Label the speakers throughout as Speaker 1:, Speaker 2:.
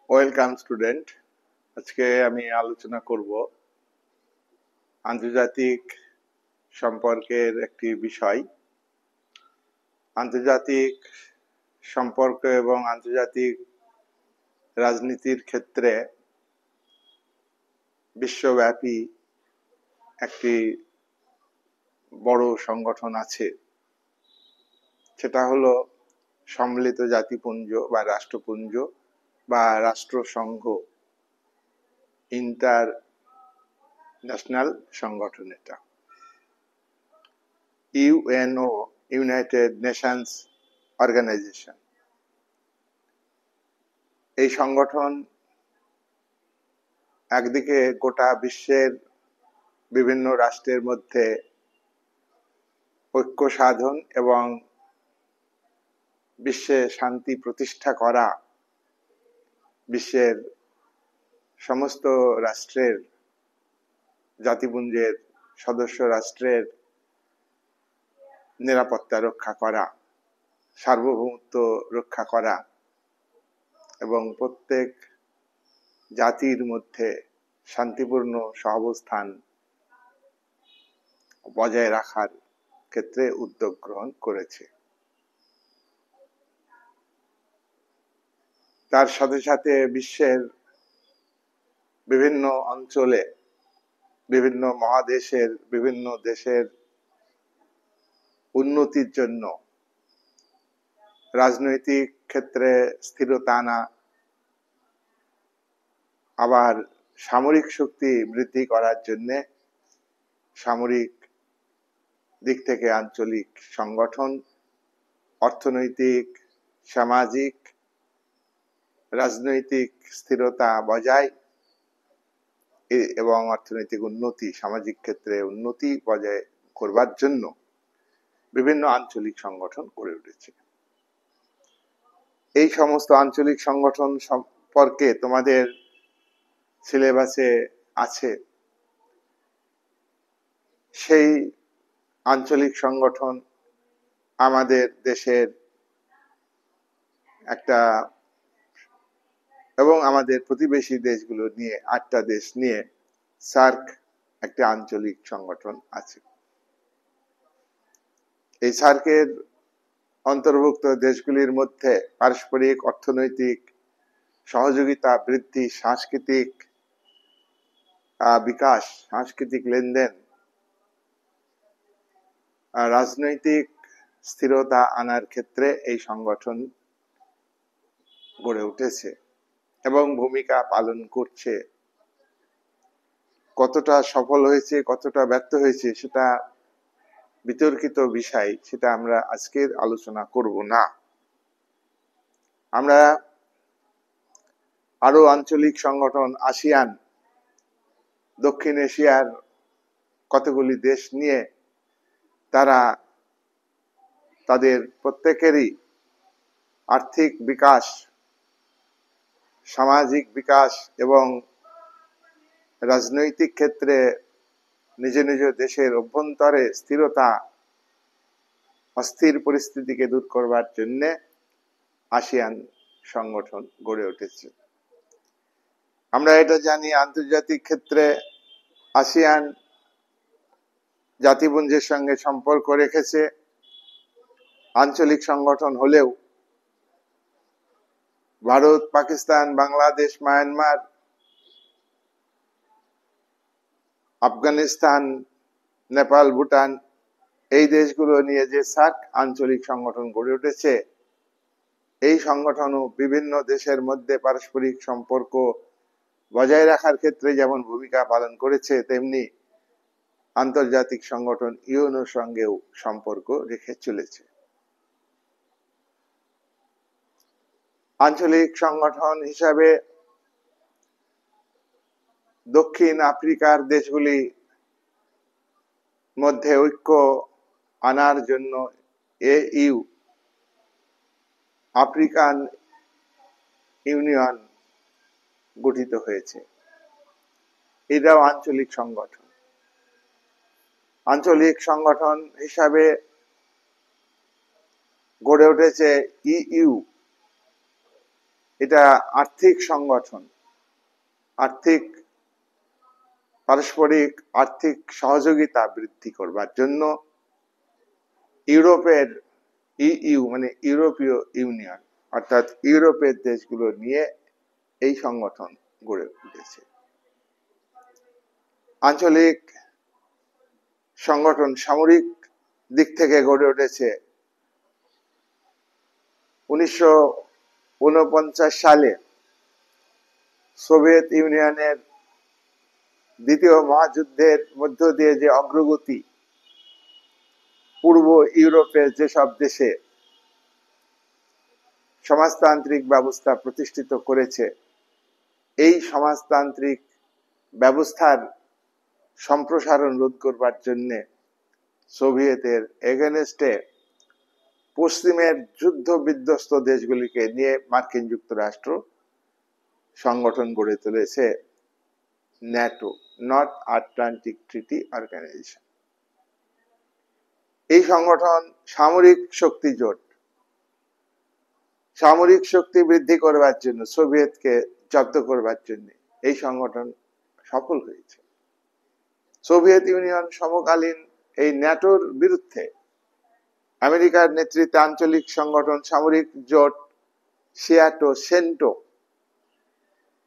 Speaker 1: Welcome student. আজকে আমি আলোচনা করব আন্তর্জাতিক সম্পর্কের একটি বিষয়। আন্তর্জাতিক সম্পর্ক এবং আন্তর্জাতিক রাজনীতির ক্ষেত্রে বিশ্বব্যাপী একটি বড় সংগঠন আছে, সেটা হলো সম্মিলিত জাতিপুঞ্জ বা রাষ্ট্রপুঞ্জ বা রাষ্ট্রসংঘ, ইন্টারন্যাশনাল সংগঠন। এটা ইউএনও, ইউনাইটেড নেশনস অর্গানাইজেশন। এই সংগঠন একদিকে গোটা বিশ্বের বিভিন্ন রাষ্ট্রের মধ্যে ঐক্য সাধন এবং বিশ্বে শান্তি প্রতিষ্ঠা করা, বিশ্বের সমস্ত রাষ্ট্রের, জাতিপুঞ্জের সদস্য রাষ্ট্রের নিরাপত্তা রক্ষা করা, সার্বভৌমত্ব রক্ষা করা এবং প্রত্যেক জাতির মধ্যে শান্তিপূর্ণ সহাবস্থান বজায় রাখার ক্ষেত্রে উদ্যোগ গ্রহণ করেছে। তার সাথে সাথে বিশ্বের বিভিন্ন অঞ্চলে, বিভিন্ন মহাদেশের বিভিন্ন দেশের উন্নতির জন্য, রাজনৈতিক ক্ষেত্রে স্থিরতা আনা, আবার সামরিক শক্তি বৃদ্ধি করার জন্য সামরিক দিক থেকে আঞ্চলিক সংগঠন, অর্থনৈতিক, সামাজিক, রাজনৈতিক স্থিরতা বজায় এবং অর্থনৈতিক উন্নতি, সামাজিক ক্ষেত্রে উন্নতি বজায় করবার জন্য বিভিন্ন আঞ্চলিক সংগঠন গড়ে উঠেছে। এই সমস্ত আঞ্চলিক সংগঠন সম্পর্কে তোমাদের সিলেবাসে আছে। সেই আঞ্চলিক সংগঠন আমাদের দেশের একটা এবং আমাদের প্রতিবেশী দেশগুলো নিয়ে 8টা দেশ নিয়ে সার্ক একটা আঞ্চলিক সংগঠন আছে। এই সার্কের অন্তর্ভুক্ত দেশগুলির মধ্যে পারস্পরিক অর্থনৈতিক সহযোগিতা বৃদ্ধি, সাংস্কৃতিক বিকাশ, সাংস্কৃতিক লেনদেন, রাজনৈতিক স্থিরতা আনার ক্ষেত্রে এই সংগঠন গড়ে উঠেছে এবং ভূমিকা পালন করছে। কতটা সফল হয়েছে, কতটা ব্যর্থ হয়েছে সেটা বিতর্কিত বিষয়, সেটা আমরা আজকের আলোচনা করব না। আমরা আরো আঞ্চলিক সংগঠন, আসিয়ান, দক্ষিণ এশিয়ার কতগুলি দেশ নিয়ে তারা তাদের প্রত্যেকেরই আর্থিক বিকাশ, সামাজিক বিকাশ এবং রাজনৈতিক ক্ষেত্রে নিজ নিজ দেশের অভ্যন্তরে স্থিরতা, অস্থির পরিস্থিতিকে দূর করবার জন্য আসিয়ান সংগঠন গড়ে উঠেছে। আমরা এটা জানি, আন্তর্জাতিক ক্ষেত্রে আসিয়ান জাতিপুঞ্জের সঙ্গে সম্পর্ক রেখেছে। আঞ্চলিক সংগঠন হলেও ভারত, পাকিস্তান, বাংলাদেশ, মায়ানমার, আফগানিস্তান, নেপাল, ভুটান, এই দেশগুলো নিয়ে যে সার্ক আঞ্চলিক সংগঠন গড়ে উঠেছে, এই সংগঠনও বিভিন্ন দেশের মধ্যে পারস্পরিক সম্পর্ক বজায় রাখার ক্ষেত্রে যেমন ভূমিকা পালন করেছে, তেমনি আন্তর্জাতিক সংগঠন ইউএনওর সঙ্গেও সম্পর্ক রেখে চলেছে। আঞ্চলিক সংগঠন হিসাবে দক্ষিণ আফ্রিকার দেশগুলি মধ্যে ঐক্য আনার জন্য AU, আফ্রিকান ইউনিয়ন গঠিত হয়েছে। এটাও আঞ্চলিক সংগঠন। আঞ্চলিক সংগঠন হিসাবে গড়ে উঠেছে EU, এটা আর্থিক সংগঠন, আর্থিক পারস্পরিক আর্থিক সহযোগিতা বৃদ্ধি করবার জন্য ইউরোপের ইইউ মানে ইউরোপীয় ইউনিয়ন অর্থাৎ ইউরোপের দেশগুলো নিয়ে এই সংগঠন গড়ে উঠেছে। আঞ্চলিক সংগঠন সামরিক দিক থেকে গড়ে উঠেছে 1949 সালে সোভিয়েত ইউনিয়নের দ্বিতীয় মহাযুদ্ধের মধ্য দিয়ে যে অগ্রগতি পূর্ব ইউরোপের যেসব দেশে সমাজতান্ত্রিক ব্যবস্থা প্রতিষ্ঠিত করেছে, এই সমাজতান্ত্রিক ব্যবস্থার সম্প্রসারণ রোধ করবার জন্য সোভিয়েতের এগেনস্টে পশ্চিমের যুদ্ধ বিধ্বস্ত দেশগুলিকে নিয়ে মার্কিন যুক্তরাষ্ট্র সংগঠন গড়ে তুলেছে NATO, north Atlantic treaty organization. এই সংগঠন সামরিক শক্তি জোট, সামরিক শক্তি বৃদ্ধি করবার জন্য, সোভিয়েতকে জব্দ করবার জন্য এই সংগঠন সফল হয়েছে। সোভিয়েত ইউনিয়ন সমকালীন এই ন্যাটোর বিরুদ্ধে আমেরিকার নেতৃত্বে আঞ্চলিক সংগঠন সামরিক জোট সিয়াটো সেন্টো,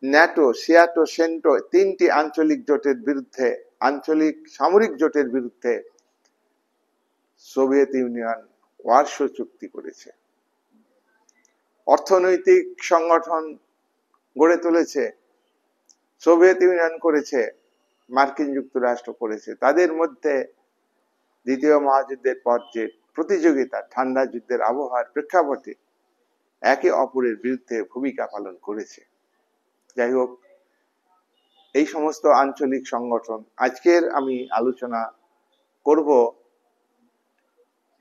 Speaker 1: ন্যাটো, সিয়াটো, সেন্টো তিনটি আঞ্চলিক জোটের বিরুদ্ধে, আঞ্চলিক সামরিক জোটের বিরুদ্ধে সোভিয়েত ইউনিয়ন ওয়ারশো চুক্তি করেছে। অর্থনৈতিক সংগঠন গড়ে তুলেছে সোভিয়েত ইউনিয়ন করেছে, মার্কিন যুক্তরাষ্ট্র করেছে। তাদের মধ্যে দ্বিতীয় মহাযুদ্ধের পর যে প্রতিযোগিতা, ঠান্ডা যুদ্ধের আবহাওয়ার প্রেক্ষাপটে একে অপরের বিরুদ্ধে ভূমিকা পালন করেছে। যাই হোক, এই সমস্ত আঞ্চলিক সংগঠন, আজকের আমি আলোচনা করব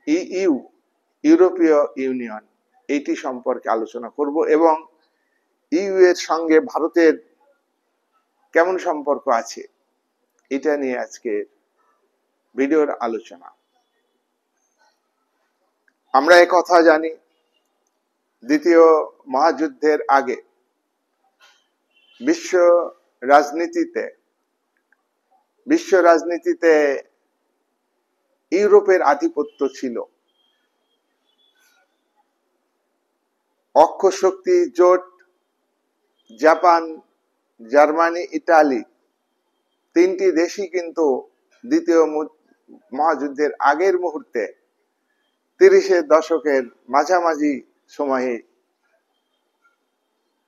Speaker 1: ইইউ, ইউরোপীয় ইউনিয়ন, এইটি সম্পর্কে আলোচনা করব এবং ইইউ এর সঙ্গে ভারতের কেমন সম্পর্ক আছে এটা নিয়ে আজকে ভিডিওর আলোচনা। আমরা এই কথা জানি, দ্বিতীয় মহাযুদ্ধের আগে বিশ্ব রাজনীতিতে ইউরোপের আধিপত্য ছিল। অক্ষ শক্তি জোট, জাপান, জার্মানি, ইতালি তিনটি দেশই কিন্তু দ্বিতীয় মহাযুদ্ধের আগের মুহূর্তে 30-এর দশকের মাঝামাঝি সময়ে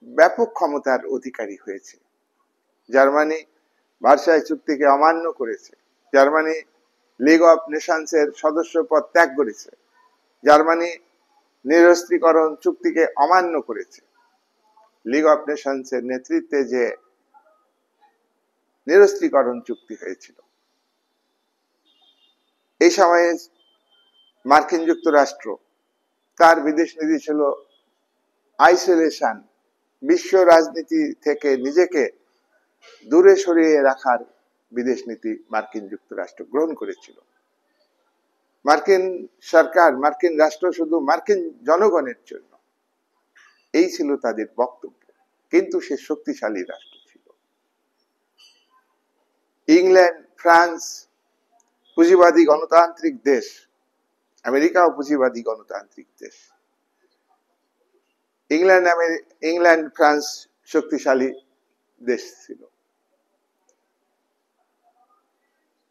Speaker 1: ব্যাপক ক্ষমতার অধিকারী হয়েছে। জার্মানি ভার্সাই চুক্তিকে অমান্য করেছে, জার্মানি লিগ অফ নেশনসের সদস্য পদ ত্যাগ করেছে, জার্মানি নিরস্ত্রীকরণ চুক্তিকে অমান্য করেছে। লিগ অফ নেশনসের নেতৃত্বে যে নিরস্ত্রীকরণ চুক্তি হয়েছিল, এই সময়ে মার্কিন যুক্তরাষ্ট্র, তার বিদেশ নীতি ছিল আইসোলেশন, বিশ্ব রাজনীতি থেকে নিজেকে দূরে সরিয়ে রাখার বিদেশ নীতি মার্কিন যুক্তরাষ্ট্র গ্রহণ করেছিল। মার্কিন সরকার, মার্কিন রাষ্ট্র শুধু মার্কিন জনগণের জন্য, এই ছিল তাদের বক্তব্য। কিন্তু সে শক্তিশালী রাষ্ট্র ছিল। ইংল্যান্ড, ফ্রান্স পুঁজিবাদী গণতান্ত্রিক দেশ, আমেরিকাও পুঁজিবাদী গণতান্ত্রিক দেশ। ইংল্যান্ড ফ্রান্স শক্তিশালী দেশ ছিল।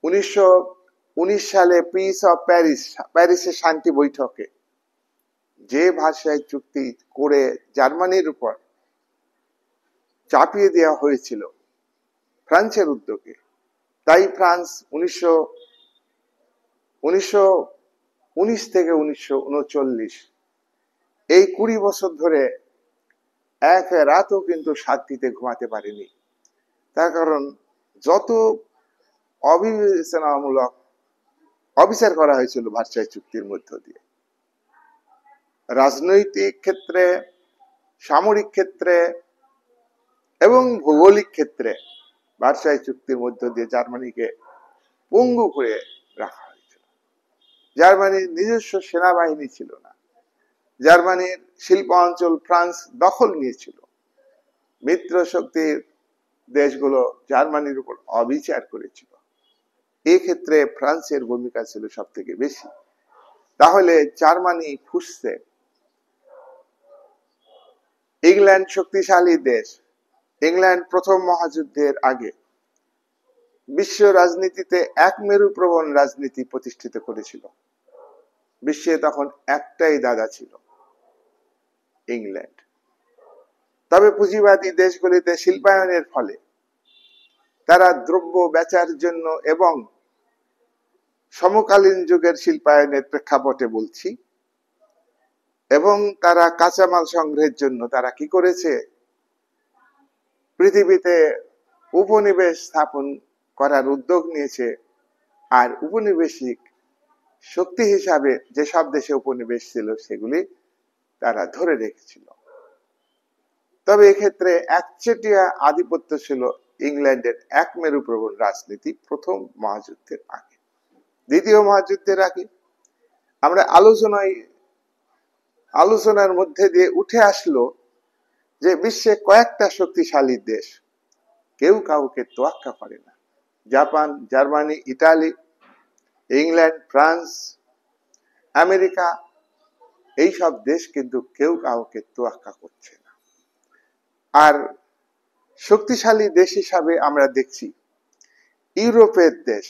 Speaker 1: 1919 সালে পিস অফ প্যারিসের শান্তি বৈঠকে যে ভার্সাই চুক্তি করে জার্মানির উপর চাপিয়ে দেওয়া হয়েছিল ফ্রান্সের উদ্যোগে, তাই ফ্রান্স 1919 থেকে 1939 এই 20 বছর ধরে এক রাতও কিন্তু শান্তিতে ঘুমাতে পারেনি। তার কারণ যত অবিবেচনামূলক অবিচার করা হয়েছিল ভার্সাই চুক্তির মধ্য দিয়ে, রাজনৈতিক ক্ষেত্রে, সামরিক ক্ষেত্রে এবং ভৌগোলিক ক্ষেত্রে ভার্সাই চুক্তির মধ্য দিয়ে জার্মানিকে পঙ্গু করে রাখা হয়েছিল। জার্মানির নিজস্ব সেনাবাহিনী ছিল না, জার্মানির শিল্প অঞ্চল ফ্রান্স দখল নিয়েছিল। মিত্র শক্তির দেশগুলো জার্মানির উপর অবিচার করেছিল। এই ক্ষেত্রে ফ্রান্সের ভূমিকা ছিল সব থেকে বেশি। তাহলে জার্মানি ফুসছে। ইংল্যান্ড শক্তিশালী দেশ। ইংল্যান্ড প্রথম মহাযুদ্ধের আগে বিশ্ব রাজনীতিতে এক মেরুপ্রবণ রাজনীতি প্রতিষ্ঠিত করেছিল। বিশ্বে তখন একটাই দাদা ছিল, ইংল্যান্ড। তবে পুঁজিবাদী দেশগুলিতে শিল্পায়নের ফলে তারা দ্রব্য বেচার জন্য এবং সমকালীন যুগের শিল্পায়নের প্রেক্ষাপটে বলছি, এবং তারা কাঁচামাল সংগ্রহের জন্য তারা কি করেছে, পৃথিবীতে উপনিবেশ স্থাপন করার উদ্যোগ নিয়েছে। আর উপনিবেশিক শক্তি হিসাবে যেসব দেশে উপনিবেশ ছিল সেগুলি তারা ধরে রেখেছিল। তবে এক্ষেত্রে একচেটিয়া আধিপত্য ছিল ইংল্যান্ডের এক মেরুপ্রবণ রাজনীতি প্রথম মহাযুদ্ধের আগে। দ্বিতীয় মহাযুদ্ধের আগে আমরা আলোচনার মধ্যে দিয়ে উঠে আসলো যে বিশ্বে কয়েকটা শক্তিশালী দেশ কেউ কাউকে তোয়াক্কা করে না। Japan, Germany, Italy, England, France, America, এইসব দেশ কিন্তু কেউ কাউকে তোয়াক্কা করছে না। আর শক্তিশালী দেশ হিসাবে আমরা দেখছি ইউরোপের দেশ,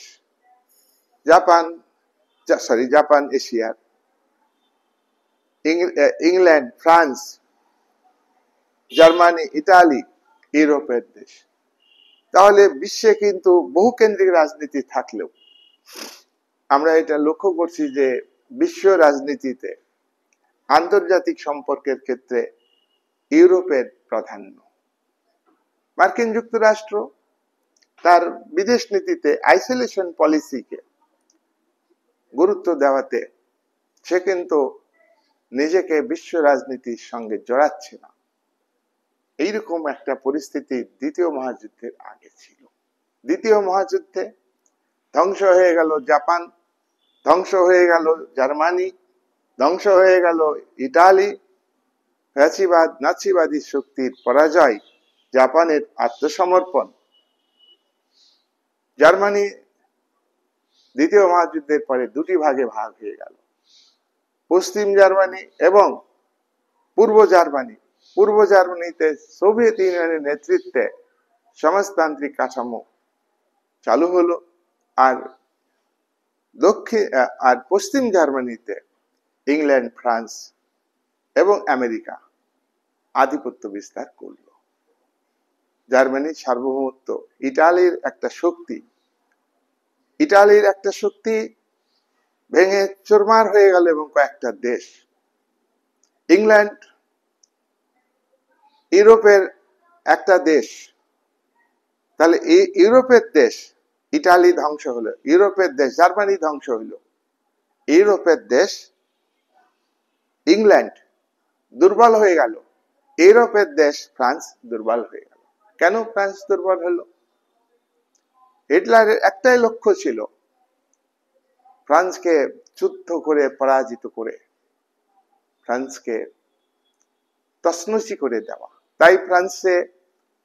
Speaker 1: জাপান এশিয়ার, ইংল্যান্ড, ফ্রান্স, জার্মানি, ইটালি ইউরোপের দেশ। তাহলে বিশ্বে কিন্তু বহুকেন্দ্রিক রাজনীতি থাকলেও আমরা এটা লক্ষ্য করছি যে বিশ্ব রাজনীতিতে আন্তর্জাতিক সম্পর্কের ক্ষেত্রে ইউরোপের প্রাধান্য। মার্কিন যুক্তরাষ্ট্র তার বিদেশ নীতিতে আইসোলেশন পলিসিকে গুরুত্ব দেওয়াতে সে কিন্তু নিজেকে বিশ্ব রাজনীতির সঙ্গে জড়াচ্ছে না। এইরকম একটা পরিস্থিতি দ্বিতীয় মহাযুদ্ধের আগে ছিল। দ্বিতীয় মহাযুদ্ধে ধ্বংস হয়ে গেল জাপান, ধ্বংস হয়ে গেল জার্মানি, ধ্বংস হয়ে গেল ইটালি। ফ্যাসিবাদ নাৎসিবাদী শক্তির পরাজয়, জাপানের আত্মসমর্পণ। জার্মানি দ্বিতীয় মহাযুদ্ধের পরে দুটি ভাগে ভাগ হয়ে গেল, পশ্চিম জার্মানি এবং পূর্ব জার্মানি। পূর্ব জার্মানিতে সোভিয়েত ইউনিয়নের নেতৃত্বে সমাজতান্ত্রিক কাঠামো চালু হলো, আর পশ্চিম জার্মানিতে ইংল্যান্ড, ফ্রান্স এবং আমেরিকা আধিপত্য বিস্তার করল। জার্মানির সার্বভৌমত্ব, ইটালির একটা শক্তি ভেঙে চুরমার হয়ে গেল এবং কয়েকটা দেশ। ইংল্যান্ড ইউরোপের একটা দেশ, তাহলে এই ইউরোপের দেশ, ইটালি ধ্বংস হলো, ইউরোপের দেশ জার্মানি ধ্বংস হইল, ইউরোপের দেশ ইংল্যান্ড দুর্বল হয়ে গেল, ইউরোপের দেশ ফ্রান্স দুর্বল হয়ে গেল। কেন ফ্রান্স দুর্বল হলো? হিটলারের একটাই লক্ষ্য ছিল ফ্রান্সকে যুদ্ধ করে পরাজিত করে ফ্রান্সকে তছনছি করে দেওয়া। তাই ফ্রান্সে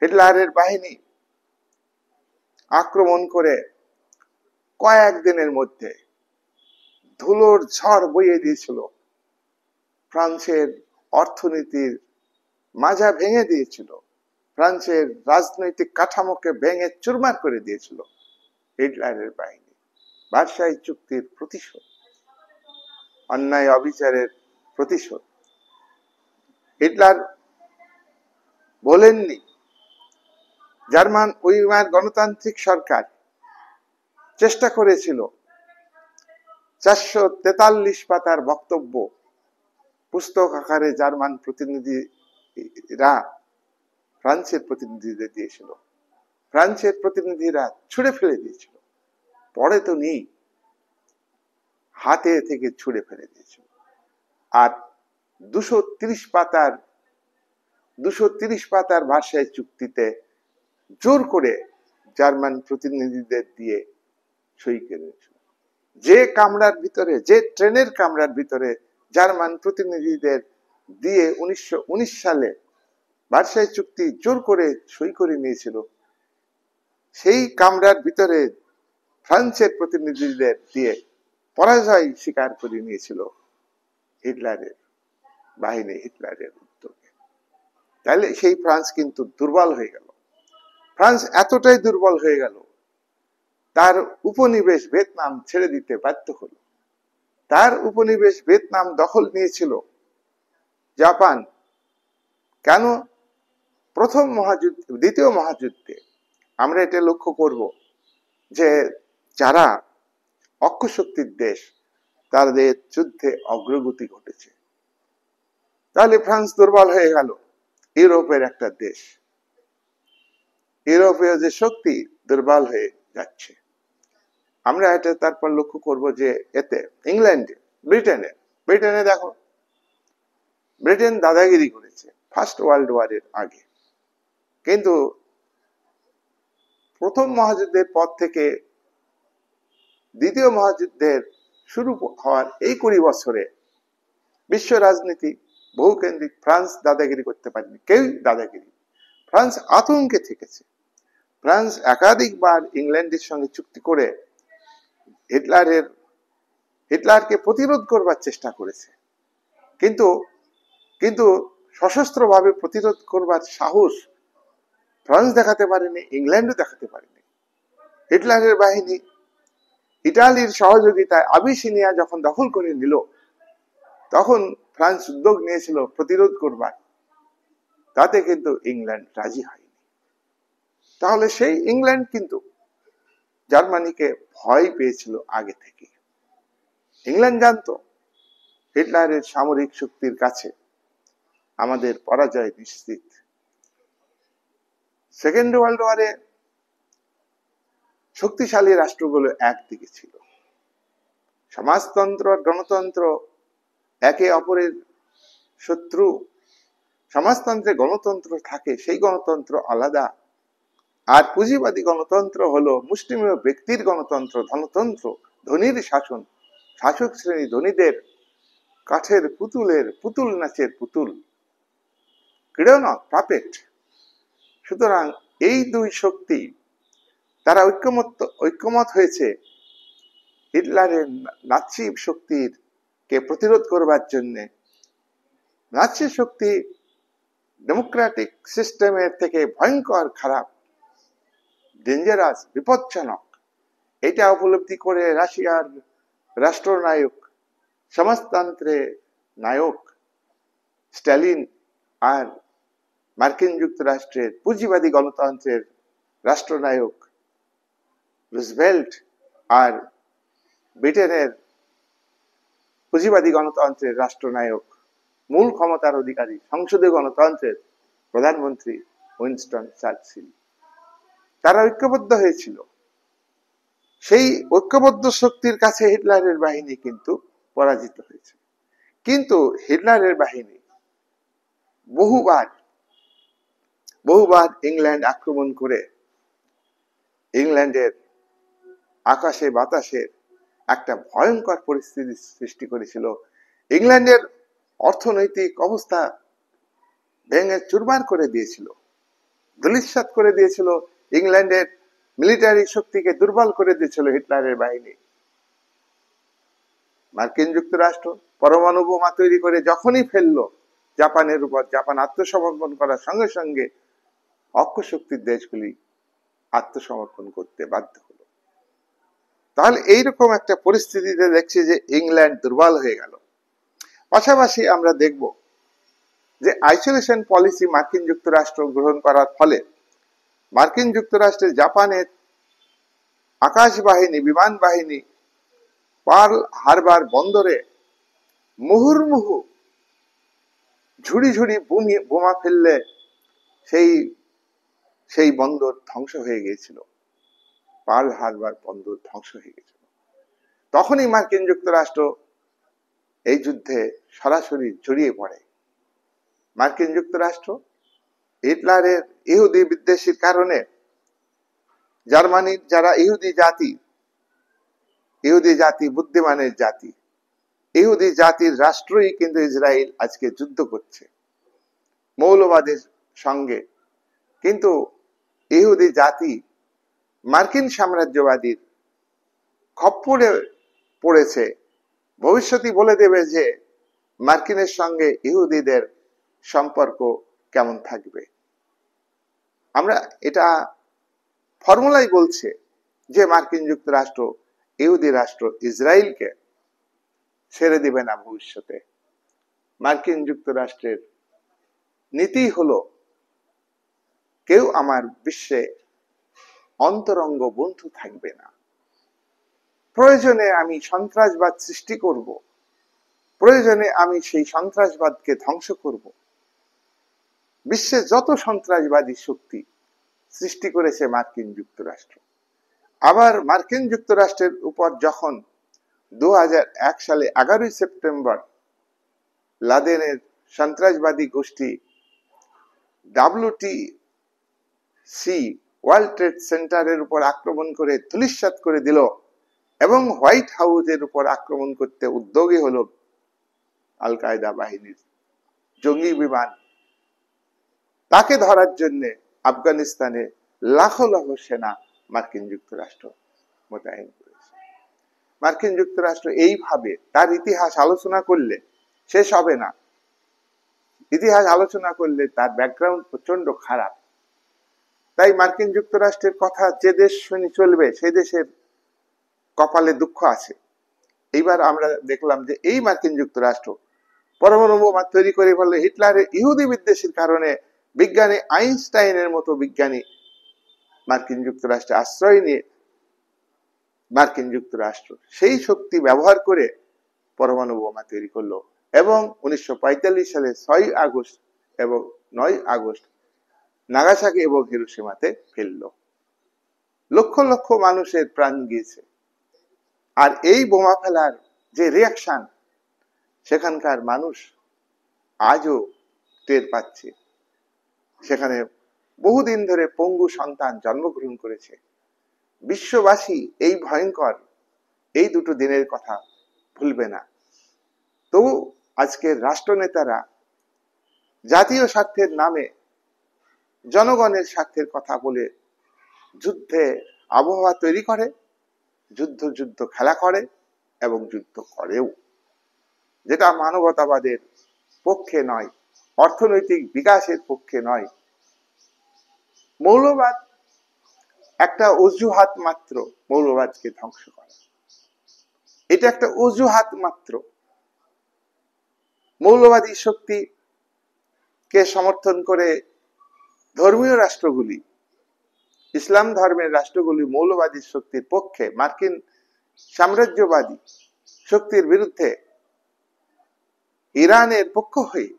Speaker 1: হিটলারের বাহিনী আক্রমণ করে কয়েকদিনের মধ্যে ধুলোর ঝড় বইয়ে দিয়েছিল, ফ্রান্সের অর্থনীতির মাজা ভেঙে দিয়েছিল, ফ্রান্সের রাজনৈতিক কাঠামোকে ভেঙে চুরমার করে দিয়েছিল হিটলারের বাহিনী। ভার্সাই চুক্তির প্রতিশোধ, অন্যায় অবিচারের প্রতিশোধ। হিটলার বলেননি, জার্মান উইমার গণতান্ত্রিক সরকার চেষ্টা করেছিল 443 পাতার বক্তব্য পুস্তক আকারে জার্মান প্রতিনিধিরা ফ্রান্সের প্রতিনিধিদের দিয়েছিল, ফ্রান্সের প্রতিনিধিরা ছুঁড়ে ফেলে দিয়েছিল। পড়ে তো নেই, হাতে থেকে ছুঁড়ে ফেলে দিয়েছিল। আর 230 পাতার ভার্সাই চুক্তিতে জোর করে জার্মান প্রতিনিধিদের দিয়ে সই করেছিল। যে ট্রেনের কামরার ভিতরে জার্মান প্রতিনিধিদের দিয়ে 1919 সালে ভার্সাই চুক্তি জোর করে সই করে নিয়েছিল, সেই কামরার ভিতরে ফ্রান্সের প্রতিনিধিদের দিয়ে পরাজয় স্বীকার করে নিয়েছিল হিটলারের বাহিনী, হিটলারের উদ্যোগে। তাহলে সেই ফ্রান্স কিন্তু দুর্বল হয়ে গেল। ফ্রান্স এতটাই দুর্বল হয়ে গেল, তার উপনিবেশ ভিয়েতনাম ছেড়ে দিতে বাধ্য হলো। তার উপনিবেশ ভিয়েতনাম দখল নিয়েছিল জাপান। কেন? প্রথম মহাযুদ্ধ, দ্বিতীয় মহাযুদ্ধে আমরা এটা লক্ষ্য করব যে যারা অক্ষশক্তির দেশ তাদের যুদ্ধে অগ্রগতি ঘটেছে। তাহলে ফ্রান্স দুর্বল হয়ে গেল, ইউরোপের একটা দেশ, ইউরোপীয় যে শক্তি দুর্বল হয়ে যাচ্ছে। আমরা এটা তারপর লক্ষ্য করব যে এতে ইংল্যান্ডে, ব্রিটেনে দেখো, ব্রিটেন দাদাগিরি করেছে ফার্স্ট ওয়ার্ল্ড ওয়ারের আগে, কিন্তু প্রথম মহাযুদ্ধের পর থেকে দ্বিতীয় মহাযুদ্ধের শুরু হওয়ার এই 20 বছরে বিশ্ব রাজনীতি বহুকেন্দ্রিক। ফ্রান্স দাদাগিরি করতে পারেনি, কেউ দাদাগিরি। ফ্রান্স আতঙ্কে থেকেছে। ফ্রান্স একাধিকবার ইংল্যান্ডের সঙ্গে চুক্তি করে হিটলারকে প্রতিরোধ করবার চেষ্টা করেছে, কিন্তু সশস্ত্রভাবে প্রতিরোধ করবার সাহস ফ্রান্স দেখাতে পারেনি, ইংল্যান্ডও দেখাতে পারেনি। হিটলারের বাহিনী ইটালির সহযোগিতায় আবিসিনিয়া যখন দখল করে নিল, তখন ফ্রান্স উদ্যোগ নিয়েছিল প্রতিরোধ করবার, তাতে কিন্তু ইংল্যান্ড রাজি হয়নি। তাহলে সেই ইংল্যান্ড কিন্তু জার্মানিকে ভয় পেয়েছিল আগে থেকে। ইংল্যান্ড জানতো হিটলারের সামরিক শক্তির কাছে আমাদের পরাজয় নিশ্চিত। সেকেন্ড ওয়ার্ল্ড ওয়ারে শক্তিশালী রাষ্ট্রগুলো একদিকে ছিল, সমাজতন্ত্র আর গণতন্ত্র একে অপরের শত্রু। সমাজতন্ত্রে গণতন্ত্র থাকে, সেই গণতন্ত্র আলাদা, আর পুঁজিবাদী গণতন্ত্র হলো মুষ্টিমেয় ব্যক্তির গণতন্ত্র, ধনতন্ত্র, ধনীর শাসন, শাসক শ্রেণী ধনীদের কাঠের পুতুল নাচের পুতুল, ক্রীড়ন পাপেট। সুতরাং এই দুই শক্তি তারা ঐক্যমত হয়েছে হিটলারের নাৎসি শক্তির কে প্রতিরোধ করবার জন্য। নাৎসি শক্তি ডেমোক্রেটিক সিস্টেমের থেকে ভয়ঙ্কর খারাপ, ডেঞ্জারাস, বিপজ্জনক। এটা উপলব্ধি করে রাশিয়ার রাষ্ট্রনায়ক, সমাজতন্ত্রের নায়ক স্ট্যালিন, আর মার্কিন যুক্তরাষ্ট্রের পুঁজিবাদী গণতন্ত্রের রাষ্ট্রনায়ক রুজভেল্ট, আর ব্রিটেনের পুঁজিবাদী গণতন্ত্রের রাষ্ট্রনায়ক, মূল ক্ষমতার অধিকারী সংসদীয় গণতন্ত্রের প্রধানমন্ত্রী উইনস্টন চার্চিল, তারা ঐক্যবদ্ধ হয়েছিল। সেই ঐক্যবদ্ধ শক্তির কাছে হিটলারের বাহিনী কিন্তু পরাজিত হয়েছে। কিন্তু হিটলারের বাহিনী বহুবার ইংল্যান্ড আক্রমণ করে ইংল্যান্ডের আকাশে বাতাসে একটা ভয়ঙ্কর পরিস্থিতি সৃষ্টি করেছিল। ইংল্যান্ডের অর্থনৈতিক অবস্থা ভেঙে চুরমার করে দিয়েছিল, ধূলিসাৎ করে দিয়েছিল। ইংল্যান্ডের মিলিটারি শক্তিকে দুর্বল করে দিয়েছিল হিটলারের বাহিনী। মার্কিন যুক্তরাষ্ট্র পরমাণু বোমা তৈরি করে যখনই ফেললো জাপানের উপর, জাপান আত্মসমর্পণ করার সঙ্গে সঙ্গে অক্ষশক্তির দেশগুলি আত্মসমর্পণ করতে বাধ্য হলো। তাহলে এইরকম একটা পরিস্থিতিতে দেখছি যে ইংল্যান্ড দুর্বল হয়ে গেল। পাশাপাশি আমরা দেখব যে আইসোলেশন পলিসি মার্কিন যুক্তরাষ্ট্র গ্রহণ করার ফলে মার্কিন যুক্তরাষ্ট্রের জাপানের আকাশ বাহিনী, বিমান বাহিনী পার্ল হারবার বন্দরে মুহুর্মুহু ঝুড়ি ঝুড়ি বোমা ফেললে সেই বন্দর ধ্বংস হয়ে গিয়েছিল। পার্ল হারবার বন্দর ধ্বংস হয়ে গেছিল। তখনই মার্কিন যুক্তরাষ্ট্র এই যুদ্ধে সরাসরি জড়িয়ে পড়ে। মার্কিন যুক্তরাষ্ট্র হিটলারের ইহুদি বিদ্বেষীর কারণে জার্মানির যারা ইহুদি জাতি বুদ্ধিমানের জাতি, ইহুদি জাতির রাষ্ট্রই কিন্তু ইসরায়েল আজকে যুদ্ধ করছে মৌলবাদের সঙ্গে। কিন্তু ইহুদি জাতি মার্কিন সাম্রাজ্যবাদীর খপ্পরে পড়েছে। ভবিষ্যৎই বলে দেবে যে মার্কিনের সঙ্গে ইহুদিদের সম্পর্ক কেমন থাকবে। আমরা এটা ফর্মুলাই বলছে যে মার্কিন যুক্তরাষ্ট্র ইহুদি রাষ্ট্র ইসরায়েলকে ছেড়ে দিবে না ভবিষ্যতে। মার্কিন যুক্তরাষ্ট্রের নীতি হলো কেউ আমার বিশ্বে অন্তরঙ্গ বন্ধু থাকবে না। প্রয়োজনে আমি সন্ত্রাসবাদ সৃষ্টি করব, প্রয়োজনে আমি সেই সন্ত্রাসবাদকে ধ্বংস করব। বিশ্বে যত সন্ত্রাসবাদী শক্তি সৃষ্টি করেছে মার্কিন যুক্তরাষ্ট্র। আবার মার্কিন যুক্তরাষ্ট্রের উপর যখন 2001 সালে 11ই সেপ্টেম্বর লাদেনের সন্ত্রাসবাদী গোষ্ঠী WTC ওয়ার্ল্ড ট্রেড সেন্টারের উপর আক্রমণ করে ধূলিসাৎ করে দিল এবং হোয়াইট হাউসের উপর আক্রমণ করতে উদ্যোগী হলো আল কায়দা বাহিনীর জঙ্গি বিমান, তাকে ধরার জন্য আফগানিস্তানে লাখো লাখো সেনা মার্কিন যুক্তরাষ্ট্র মোতায়েন করেছে। মার্কিন যুক্তরাষ্ট্র এইভাবে তার ইতিহাস আলোচনা করলে শেষ হবে না। ইতিহাস আলোচনা করলে তার ব্যাকগ্রাউন্ড প্রচন্ড খারাপ। তাই মার্কিন যুক্তরাষ্ট্রের কথা যে দেশ শুনে চলবে সেই দেশের কপালে দুঃখ আছে। এইবার আমরা দেখলাম যে এই মার্কিন যুক্তরাষ্ট্র পরমাণু বোমা তৈরি করে ফেললে হিটলারের ইহুদি বিদ্বেষের কারণে বিজ্ঞানী আইনস্টাইনের মতো বিজ্ঞানী মার্কিন যুক্তরাষ্ট্রে আশ্রয় নিয়ে মার্কিন যুক্তরাষ্ট্র সেই শক্তি ব্যবহার করে পরমাণু বোমা তৈরি করলো এবং 1945 সালে 6 আগস্ট এবং 9 আগস্ট নাগাসাকি এবং হিরোশিমাতে ফেললো। লক্ষ লক্ষ মানুষের প্রাণ গিয়েছে। আর এই বোমা ফেলার যে রিয়াকশন সেখানকার মানুষ আজও টের পাচ্ছে। সেখানে বহুদিন ধরে পঙ্গু সন্তান জন্মগ্রহণ করেছে। বিশ্ববাসী এই ভয়ঙ্কর এই দুটো দিনের কথা ভুলবে না। তবু আজকের রাষ্ট্রনেতারা জাতীয় স্বার্থের নামে জনগণের স্বার্থের কথা বলে যুদ্ধে আবহাওয়া তৈরি করে, যুদ্ধ খেলা করে এবং যুদ্ধ করেও, যেটা মানবতাবাদের পক্ষে নয়, অর্থনৈতিক বিকাশের পক্ষে নয়। মৌলবাদ একটা অজুহাত মাত্র মৌলবাদকে ধ্বংস করা। এটা একটা অজুহাত মাত্র। মৌলবাদী শক্তিকে সমর্থন করে ধর্মীয় রাষ্ট্রগুলি, ইসলাম ধর্মের রাষ্ট্রগুলি মৌলবাদী শক্তির পক্ষে, মার্কিন সাম্রাজ্যবাদী শক্তির বিরুদ্ধে ইরানের পক্ষ হয়ে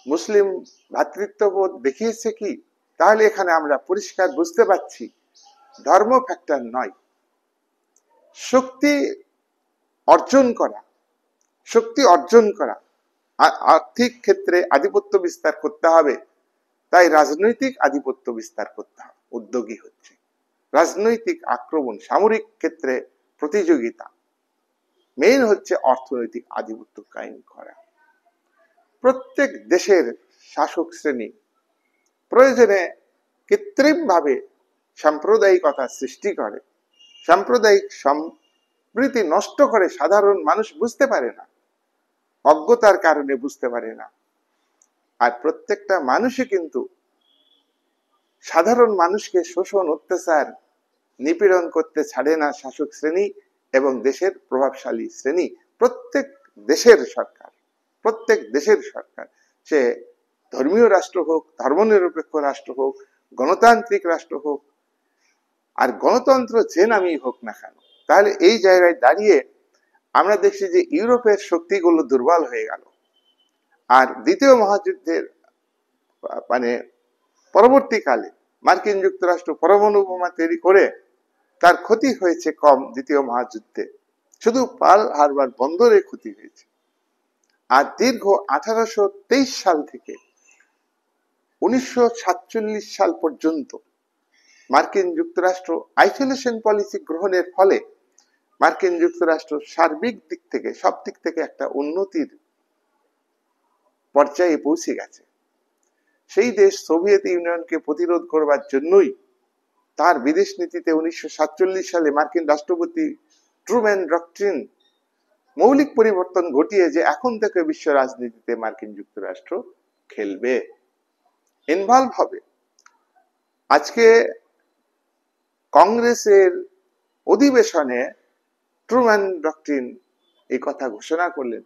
Speaker 1: মুসলিম ভ্রাতৃত্ববোধ দেখিয়েছে কি? তাহলে এখানে আমরা পরিষ্কার বুঝতে পারছি ধর্ম ফ্যাক্টর নয়, শক্তি অর্জন করা, আর্থিক ক্ষেত্রে আধিপত্য বিস্তার করতে হবে, তাই রাজনৈতিক আধিপত্য বিস্তার করতে হবে, উদ্যোগী হচ্ছে। রাজনৈতিক আক্রমণ, সামরিক ক্ষেত্রে প্রতিযোগিতা, মেইন হচ্ছে অর্থনৈতিক আধিপত্য কায়েম করা। প্রত্যেক দেশের শাসক শ্রেণী প্রয়োজনে কৃত্রিম ভাবে সাম্প্রদায়িকতা সৃষ্টি করে, সাম্প্রদায়িক সম্প্রীতি নষ্ট করে। সাধারণ মানুষ বুঝতে পারে না, অজ্ঞতার কারণে বুঝতে পারে না। আর প্রত্যেকটা মানুষই কিন্তু সাধারণ মানুষকে শোষণ, অত্যাচার, নিপীড়ন করতে ছাড়ে না শাসক শ্রেণী এবং দেশের প্রভাবশালী শ্রেণী। প্রত্যেক দেশের সরকার, সে ধর্মীয় রাষ্ট্র হোক, ধর্মনিরপেক্ষ রাষ্ট্র হোক, গণতান্ত্রিক রাষ্ট্র হোক, আর গণতন্ত্র যে নামই হোক না কেন, তাহলে এই জায়গায় দাঁড়িয়ে আমরা দেখছি যে ইউরোপের শক্তিগুলো দুর্বল হয়ে গেল। আর দ্বিতীয় মহাযুদ্ধের পরবর্তীকালে মার্কিন যুক্তরাষ্ট্র পরমাণু বোমা তৈরি করে তার ক্ষতি হয়েছে কম। দ্বিতীয় মহাযুদ্ধে শুধু পার্ল হারবার বন্দরে ক্ষতি হয়েছে। আর দীর্ঘ 1823 সাল থেকে 1947 সাল পর্যন্ত মার্কিন যুক্তরাষ্ট্র আইসোলেশন পলিসি গ্রহণের ফলে মার্কিন যুক্তরাষ্ট্র সার্বিক দিক থেকে, সব দিক থেকে একটা উন্নতির পর্যায়ে পৌঁছে গেছে। সেই দেশ সোভিয়েত ইউনিয়নকে প্রতিরোধ করবার জন্যই তার বিদেশ নীতিতে 1947 সালে মার্কিন রাষ্ট্রপতি ট্রুম্যান ডক্ট্রিন মৌলিক পরিবর্তন ঘটিয়ে যে এখন থেকে বিশ্ব রাজনীতিতে মার্কিন যুক্তরাষ্ট্র খেলবে, ইনভলভ হবে। আজকে কংগ্রেসের অধিবেশনে ট্রুম্যান ডক্ট্রিন এই কথা ঘোষণা করলেন।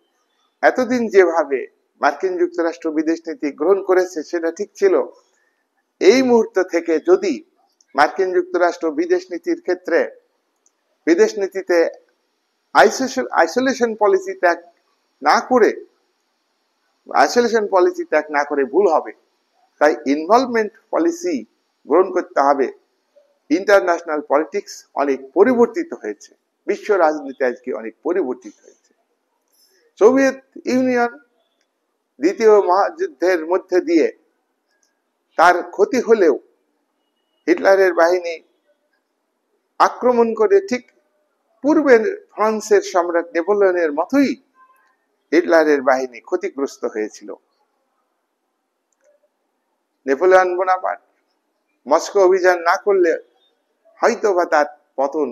Speaker 1: এতদিন যেভাবে মার্কিন যুক্তরাষ্ট্র বিদেশ নীতি গ্রহণ করেছে সেটা ঠিক ছিল। এই মুহূর্ত থেকে যদি মার্কিন যুক্তরাষ্ট্র বিদেশ নীতির ক্ষেত্রে, বিদেশ নীতিতে আইসোলেশন পলিসি ত্যাগ না করে ভুল হবে। তাই ইনভলভমেন্ট পলিসি গ্রহণ করতে হবে। ইন্টারন্যাশনাল পলিটিক্স অনেক পরিবর্তিত হয়েছে, বিশ্ব রাজনীতি আজকে অনেক পরিবর্তিত হয়েছে। সোভিয়েত ইউনিয়ন দ্বিতীয় মহাযুদ্ধের মধ্যে দিয়ে তার ক্ষতি হলেও হিটলারের বাহিনী আক্রমণ করে ঠিক পূর্বের ফ্রান্সের সম্রাট নেপোলিয়নের মতোই হিটলারের বাহিনী ক্ষতিগ্রস্ত হয়েছিল। নেপোলিয়ন বোনাপার্ট মস্কো অভিযান না করলে হয়তো বা তার পতন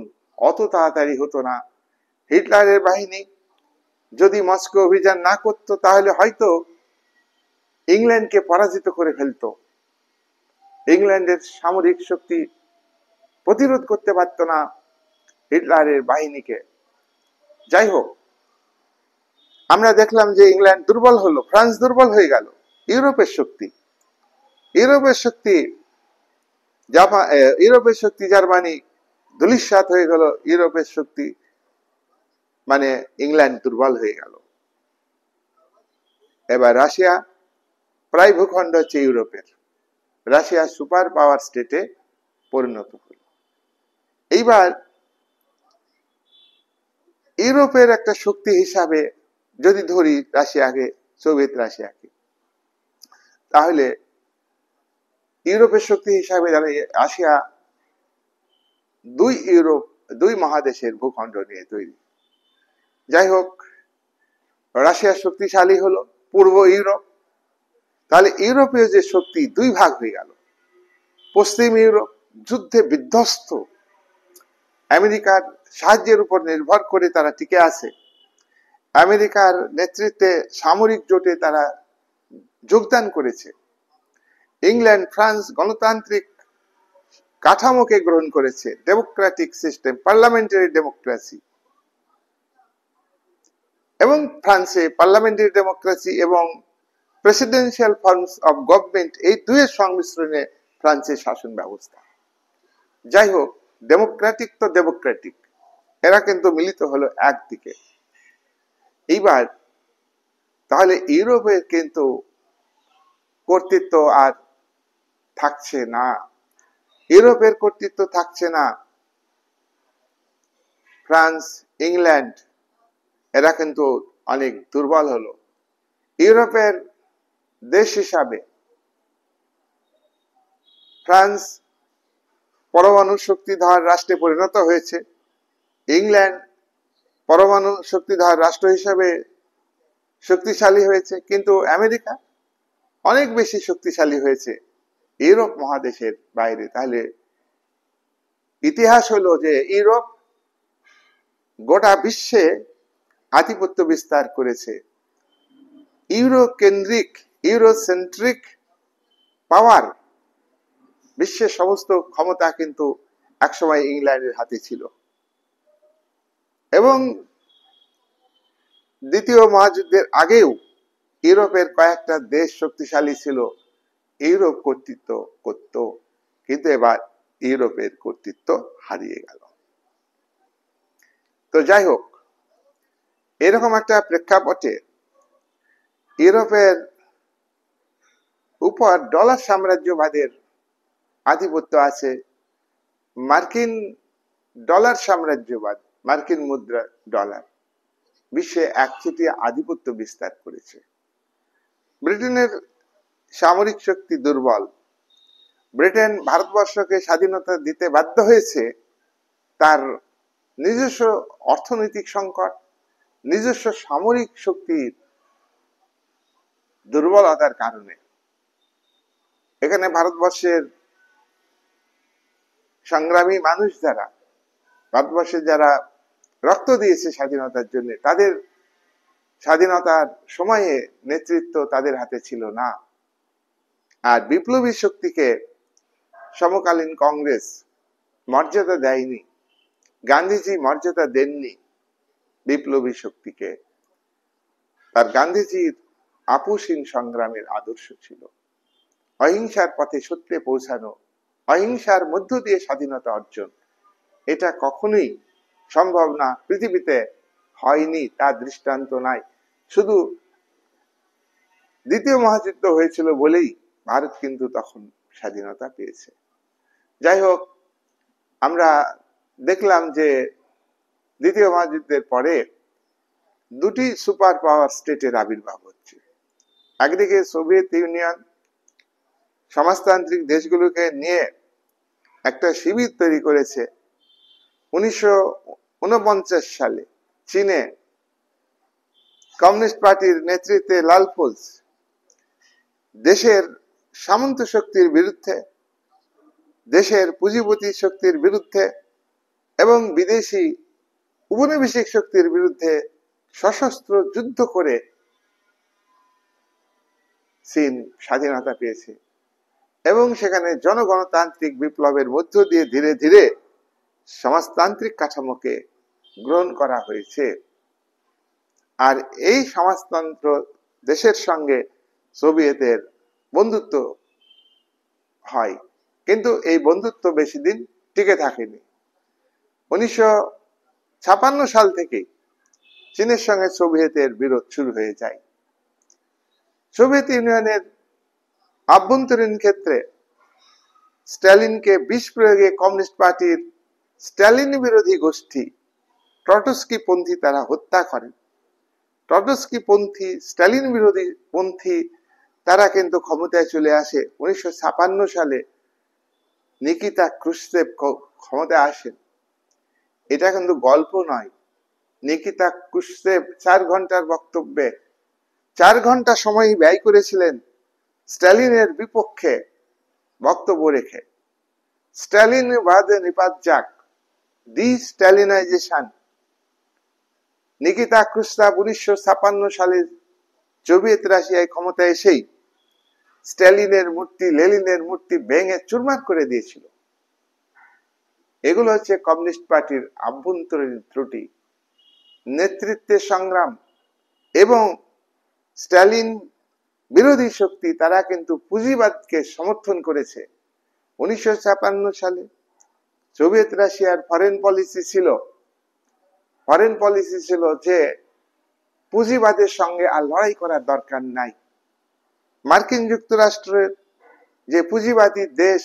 Speaker 1: অত তাড়াতাড়ি হতো না। হিটলারের বাহিনী যদি মস্কো অভিযান না করত তাহলে হয়তো ইংল্যান্ডকে পরাজিত করে ফেলতো। ইংল্যান্ডের সামরিক শক্তি প্রতিরোধ করতে পারত না হিটলারের বাহিনীকে। যাই হোক, আমরা দেখলাম যে ইংল্যান্ড দুর্বল হলো, ফ্রান্স দুর্বল হয়ে গেল। ইউরোপের শক্তি জার্মানি ধূলিসাৎ হয়ে গেল। ইউরোপের শক্তি মানে ইংল্যান্ড দুর্বল হয়ে গেল। এবার রাশিয়া প্রায় ভূখণ্ড হচ্ছে ইউরোপের, রাশিয়া সুপার পাওয়ার স্টেটে পরিণত হল। এইবার ইউরোপের একটা শক্তি হিসাবে যদি ধরি রাশিয়াকে, সোভিয়েত রাশিয়াকে, তাহলে ইউরোপের শক্তি হিসাবে রাশিয়া দুই মহাদেশের ভূখণ্ড নিয়ে তৈরি। যাই হোক, রাশিয়া শক্তিশালী হলো পূর্ব ইউরোপ, তাহলে ইউরোপীয় যে শক্তি দুই ভাগ হয়ে গেল। পশ্চিম ইউরোপ যুদ্ধে বিধ্বস্ত, আমেরিকার সাহায্যের উপর নির্ভর করে তারা টিকে আছে। আমেরিকার নেতৃত্বে সামরিক জোটে তারা যোগদান করেছে। ইংল্যান্ড, ফ্রান্স গণতান্ত্রিক কাঠামোকে গ্রহণ করেছে, ডেমোক্রেটিক সিস্টেম, পার্লামেন্টারি ডেমোক্রেসি। এবং ফ্রান্সে পার্লামেন্টারি ডেমোক্রেসি এবং প্রেসিডেন্সিয়াল ফর্মস অফ গভর্নমেন্ট, এই দুইয়ের সংমিশ্রণে ফ্রান্সের শাসন ব্যবস্থা। যাই হোক, ডেমোক্রেটিক তো ডেমোক্রেটিক, এরা কিন্তু মিলিত হলো একদিকে। এইবার তাহলে ইউরোপের কিন্তু কর্তৃত্ব আর থাকছে না, ইউরোপের কর্তৃত্ব থাকছে না। ফ্রান্স, ইংল্যান্ড এরা কিন্তু অনেক দুর্বল হলো। ইউরোপের দেশ হিসাবে ফ্রান্স পরমাণু শক্তিধর রাষ্ট্রে পরিণত হয়েছে, ইংল্যান্ড পরমাণু শক্তিধর রাষ্ট্র হিসাবে শক্তিশালী হয়েছে, কিন্তু আমেরিকা অনেক বেশি শক্তিশালী হয়েছে ইউরোপ মহাদেশের বাইরে। তাহলে ইতিহাস হলো যে ইউরোপ গোটা বিশ্বে আধিপত্য বিস্তার করেছে। ইউরোসেন্ট্রিক পাওয়ার, বিশ্বের সমস্ত ক্ষমতা কিন্তু একসময় ইংল্যান্ডের হাতে ছিল। এবং দ্বিতীয় মহাযুদ্ধের আগেও ইউরোপের কয়েকটা দেশ শক্তিশালী ছিল, ইউরোপ কর্তৃত্ব করত, কিন্তু এবার ইউরোপের কর্তৃত্ব হারিয়ে গেল। তো যাই হোক, এরকম একটা প্রেক্ষাপটে ইউরোপের উপর ডলার সাম্রাজ্যবাদের আধিপত্য আছে। মার্কিন ডলার সাম্রাজ্যবাদ, মার্কিন মুদ্রা ডলার বিশ্বে একচেটিয়া আধিপত্য বিস্তার করেছে। ব্রিটেনের সামরিক শক্তি দুর্বল। ব্রিটেন ভারতবর্ষকে স্বাধীনতা দিতে বাধ্য হয়েছে তার নিজস্ব অর্থনৈতিক সংকট, নিজস্ব সামরিক শক্তির দুর্বলতার কারণে। এখানে ভারতবর্ষের সংগ্রামী মানুষ যারা, ভারতবর্ষে যারা রক্ত দিয়েছে স্বাধীনতার জন্য, তাদের স্বাধীনতার সময়ে নেতৃত্ব তাদের হাতে ছিল না। আর বিপ্লবী শক্তিকে সমকালীন কংগ্রেস মর্যাদা দেয়নি, গান্ধীজি মর্যাদা দেননি বিপ্লবী শক্তিকে। তার গান্ধীজির আপোষহীন সংগ্রামের আদর্শ ছিল অহিংসার পথে সত্যে পৌঁছানো, অহিংসার মধ্য দিয়ে স্বাধীনতা অর্জন। এটা কখনোই সম্ভব না, পৃথিবীতে হয়নি, তার দৃষ্টান্ত নাই। শুধু দ্বিতীয় মহাযুদ্ধ হয়েছিল বলেই ভারত কিন্তু তখন স্বাধীনতা পেয়েছে। যাই হোক, আমরা দেখলাম যে দ্বিতীয় মহাযুদ্ধের পরে দুটি সুপার পাওয়ার স্টেটের আবির্ভাব হচ্ছে। একদিকে সোভিয়েত ইউনিয়ন সমাজতান্ত্রিক দেশগুলোকে নিয়ে একটা শিবির তৈরি করেছে। 1949 সালে চীনে কমিউনিস্ট পার্টির নেতৃত্বে লালফোজ দেশের সামন্ত শক্তির বিরুদ্ধে, দেশের পুঁজিপতি শক্তির বিরুদ্ধে এবং বিদেশি উপনিবেশিক শক্তির বিরুদ্ধে সশস্ত্র যুদ্ধ করে চীন স্বাধীনতা পেয়েছে এবং সেখানে জনগণতান্ত্রিক বিপ্লবের মধ্য দিয়ে ধীরে ধীরে সমাজতান্ত্রিক কাঠামোকে গ্রহণ করা হয়েছে। আর এই সমাজতন্ত্র দেশের সঙ্গে সোভিয়েতের বন্ধুত্ব হয়, কিন্তু এই বন্ধুত্ব বেশি দিন টিকে থাকেনি। 1956 সাল থেকে চীনের সঙ্গে সোভিয়েতের বিরোধ শুরু হয়ে যায়। সোভিয়েত ইউনিয়নের আভ্যন্তরীণ ক্ষেত্রে স্ট্যালিনকে বিষ প্রয়োগে কমিউনিস্ট পার্টির স্ট্যালিন বিরোধী গোষ্ঠী ট্রটস্কি পন্থী তারা হত্যা করেন। ট্রটস্কি পন্থী, স্ট্যালিন বিরোধী পন্থী তারা কিন্তু ক্ষমতায় চলে আসে 1956 সালে। নিকিতা ক্রুশ্চেভ ক্ষমতায় আসেন। এটা কিন্তু গল্প নয়। নিকিতা ক্রুশ্চেভ 4 ঘন্টার বক্তব্যে 4 ঘন্টা সময় ব্যয় করেছিলেন স্ট্যালিনের বিপক্ষে বক্তব্য রেখে। স্ট্যালিন বাদে নিপাত যাক, দি স্ট্যালিনাইজেশন। নিকিতা ক্রুশ্চেভ 1956 সালে সোভিয়েত রাশিয়ায় ক্ষমতায় এসেই স্ট্যালিনের মূর্তি, লেনিনের মূর্তি ভেঙে চুরমার করে দিয়েছিল। এগুলো হচ্ছে কমিউনিস্ট পার্টির আভ্যন্তরীণ ত্রুটি, নেতৃত্বের সংগ্রাম এবং স্ট্যালিন বিরোধী শক্তি তারা কিন্তু পুঁজিবাদকে সমর্থন করেছে। 1956 সালে সোভিয়েত রাশিয়ার ফরেন পলিসি ছিল যে পুঁজিবাদের সঙ্গে আর লড়াই করার দরকার নাই। মার্কিন যুক্তরাষ্ট্রের যে পুঁজিবাদী দেশ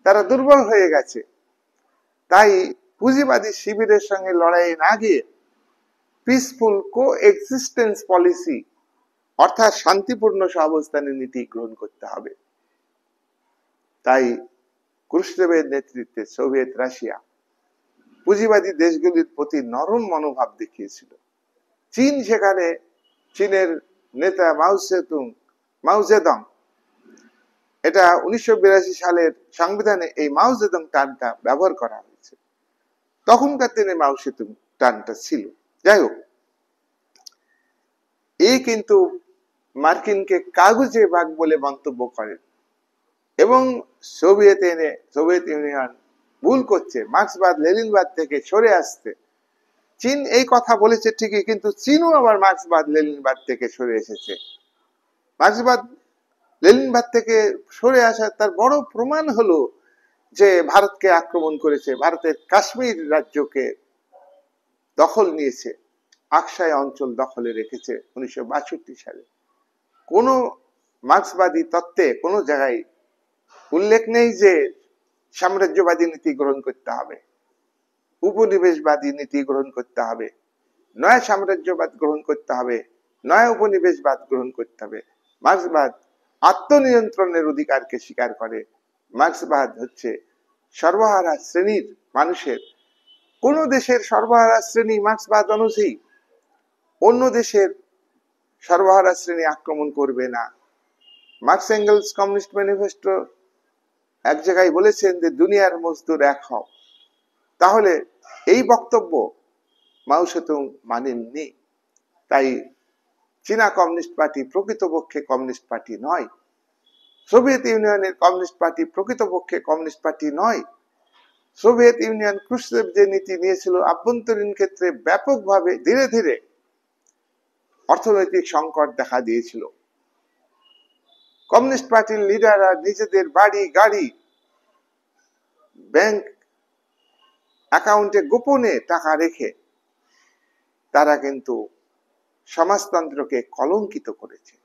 Speaker 1: তারা দুর্বল হয়ে গেছে, তাই পুঁজিবাদী শিবিরের সঙ্গে লড়াই না গিয়ে পিসফুল কো এক্সিস্টেন্স পলিসি অর্থাৎ শান্তিপূর্ণ সহাবস্থানের নীতি গ্রহণ করতে হবে। তাই ক্রুশ্চেভের নেতৃত্বে সোভিয়েত রাশিয়া পুঁজিবাদী দেশগুলির প্রতি নরম মনোভাব দেখিয়েছিল। চীন সেখানে, চীনের নেতা মাও জেদং, এটা 1982 সালের সংবিধানে এই মাও জেদং টার্মটা ব্যবহার করা হয়েছে। তখনকার দিনে মাও জেদং টার্মটা ছিল। যাই হোক, এই কিন্তু মার্কিনকে কাগুজে বাঘ বলে মন্তব্য করেন এবং সোভিয়েত ইউনিয়ন ভুল করছে মার্ক্সবাদ লেনিনবাদ থেকে সরে আসতে। চীন এই কথা বলেছে ঠিকই, কিন্তু চীনও আবার মার্ক্সবাদ লেনিনবাদ থেকে সরে এসেছে। মার্ক্সবাদ লেনিনবাদ থেকে সরে আসা তার বড় প্রমাণ হলো যে ভারতকে আক্রমণ করেছে, ভারতের কাশ্মীর রাজ্যকে দখল নিয়েছে, আকসাই অঞ্চল দখলে রেখেছে 1962 সালে। কোন মার্ক্সবাদী তত্ত্বে কোনো জায়গায় উল্লেখ নেই যে সাম্রাজ্যবাদী নীতি গ্রহণ করতে হবে, উপনিবেশবাদী নীতি গ্রহণ করতে হবে, নয়া সাম্রাজ্যবাদ গ্রহণ করতে হবে, নয়া উপনিবেশবাদ গ্রহণ করতে হবে। মার্ক্সবাদ আত্মনিয়ন্ত্রণের অধিকারকে স্বীকার করে। মার্ক্সবাদ হচ্ছে সর্বহারা শ্রেণীর মানুষের কোন দেশের সর্বহারা শ্রেণী মার্ক্সবাদ অনুযায়ী অন্য দেশের সর্বহারা শ্রেণী আক্রমণ করবে না। মার্কস এঙ্গেলস কমিউনিস্ট ম্যানিফেস্টো এক জায়গায় বলেছেন যে দুনিয়ার মজদুর এক হও। তাহলে এই বক্তব্য মাও সেতুং মানেননি। তাই চীনা কমিউনিস্ট পার্টি প্রকৃতপক্ষে কমিউনিস্ট পার্টি নয়, সোভিয়েত ইউনিয়নের কমিউনিস্ট পার্টি প্রকৃতপক্ষে কমিউনিস্ট পার্টি নয়। সোভিয়েত ইউনিয়ন ক্রুশচেভ যে নীতি নিয়েছিল আভ্যন্তরীণ ক্ষেত্রে ব্যাপকভাবে ধীরে ধীরে অর্থনৈতিক সংকট দেখা দিয়েছিল। কমিউনিস্ট পার্টির লিডাররা নিজেদের বাড়ি গাড়ি ব্যাংক অ্যাকাউন্টে গোপনে টাকা রেখে তারা কিন্তু সমাজতন্ত্রকে কলঙ্কিত করেছে,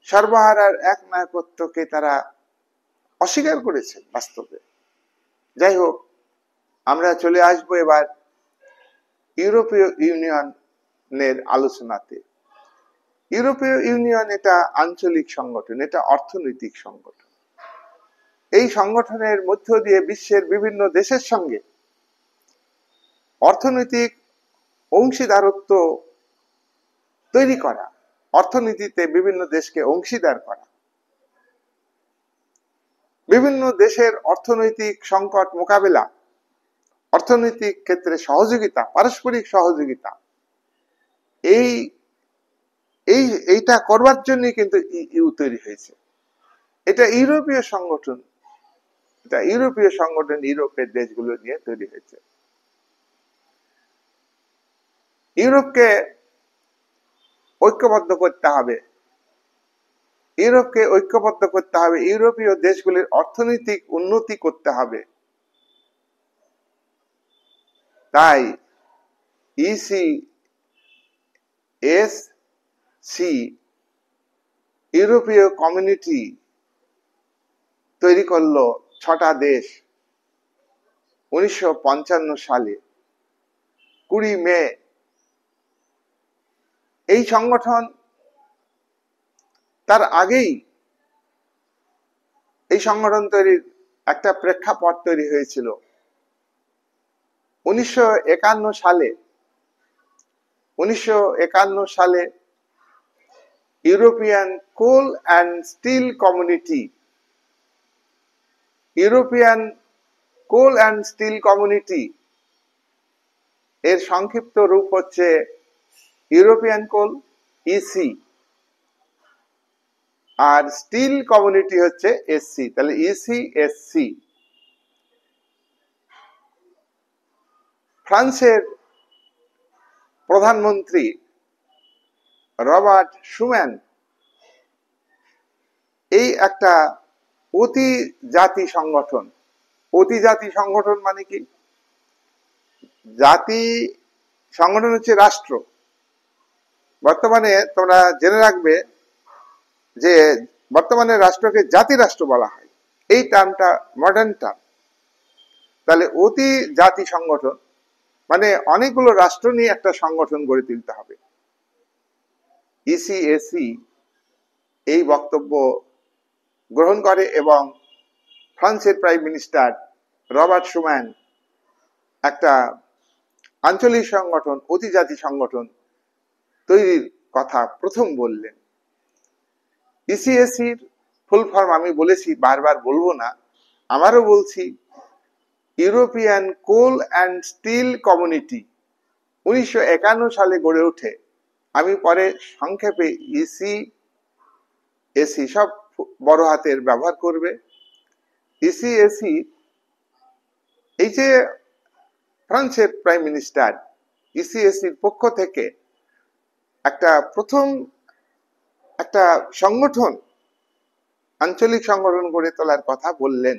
Speaker 1: সর্বহারার এক নায়কত্বকে তারা অস্বীকার করেছে বাস্তবে। যাই হোক, আমরা চলে আসবো এবার ইউরোপীয় ইউনিয়নের আলোচনাতে। ইউরোপীয় ইউনিয়ন এটা আঞ্চলিক সংগঠন, এটা অর্থনৈতিক সংগঠন। এই সংগঠনের মধ্য দিয়ে বিশ্বের বিভিন্ন দেশের সঙ্গে অর্থনৈতিক অংশীদারত্ব তৈরি করা, অর্থনীতিতে বিভিন্ন দেশকে অংশীদার করা, বিভিন্ন দেশের অর্থনৈতিক সংকট মোকাবেলা, অর্থনৈতিক ক্ষেত্রে সহযোগিতা, পারস্পরিক সহযোগিতা, এইটা করবার জন্য কিন্তু ইউ তৈরি হয়েছে। এটা ইউরোপীয় সংগঠন, এটা ইউরোপীয় সংগঠন ইউরোপের দেশগুলো নিয়ে তৈরি হয়েছে। ইউরোপকে ঐক্যবদ্ধ করতে হবে, ইউরোপকে ঐক্যবদ্ধ করতে হবে, ইউরোপীয় দেশগুলির অর্থনৈতিক উন্নতি করতে হবে। তাই ইসিএসসি ইউরোপীয় কমিউনিটি তৈরি করলো 6টা দেশ 1955 সালে 20 মে। এই সংগঠন তার আগেই এই সংগঠন তৈরির একটা প্রেক্ষাপট তৈরি হয়েছিল। 1951 সালে European coal and steel community, European coal and steel community এর সংক্ষিপ্ত রূপ হচ্ছে ইউরোপিয়ান কোল, ইসি, আর স্টিল কমিউনিটি হচ্ছে এসসি। তাহলে ইসিএসসি। ফ্রান্সের প্রধানমন্ত্রী রবার্ট শুম্যান এই একটা অতি জাতি সংগঠন, অতি জাতি সংগঠন মানে কি? জাতি সংগঠন হচ্ছে রাষ্ট্র। বর্তমানে তোমরা জেনে রাখবে যে বর্তমানে রাষ্ট্রকে জাতি রাষ্ট্র বলা হয়, এই টার্মটা মডার্ন টার্ম। তাহলে অতি জাতি সংগঠন মানে অনেকগুলো রাষ্ট্র নিয়ে একটা সংগঠন গড়ে তুলতে হবে। ইসিএসি এই বক্তব্য গ্রহণ করে এবং ফ্রান্সের প্রাইম মিনিস্টার রবার্ট শুম্যান একটা আঞ্চলিক সংগঠন, অতিজাতি সংগঠন তৈরির কথা প্রথম বললেন। ইসিএসির ফুল ফর্ম আমি বলেছি, বারবার বলবো না, আমারও বলছি, European coal and steel community 1951 সালে গড়ে ওঠে। আমি পরে সংক্ষেপে ইসিএসি সব বড় হাতের ব্যবহার করবে। ইসিএসি এই যে ফ্রান্সের প্রাইম মিনিস্টার ইসিএসির পক্ষ থেকে প্রথম একটা সংগঠন, আঞ্চলিক সংগঠন গড়ে তোলার কথা বললেন।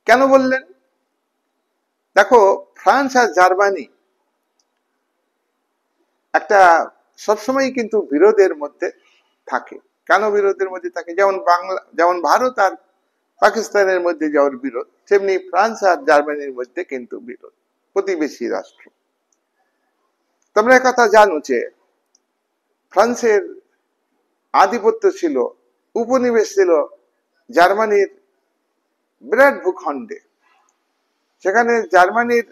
Speaker 1: কেন বললেন? দেখো, ফ্রান্স আর জার্মানি একটা সবসময় কিন্তু বিরোধের মধ্যে থাকে। কেন বিরোধের মধ্যে থাকে? যেমন ভারত আর পাকিস্তানের মধ্যে যেমন বিরোধ, তেমনি ফ্রান্স আর জার্মানির মধ্যে কিন্তু বিরোধ, প্রতিবেশী রাষ্ট্র। তোমরা কথা জানো যে ফ্রান্সের আধিপত্য ছিল, উপনিবেশ ছিল জার্মানির বিরাট ভূখণ্ডে। সেখানে জার্মানির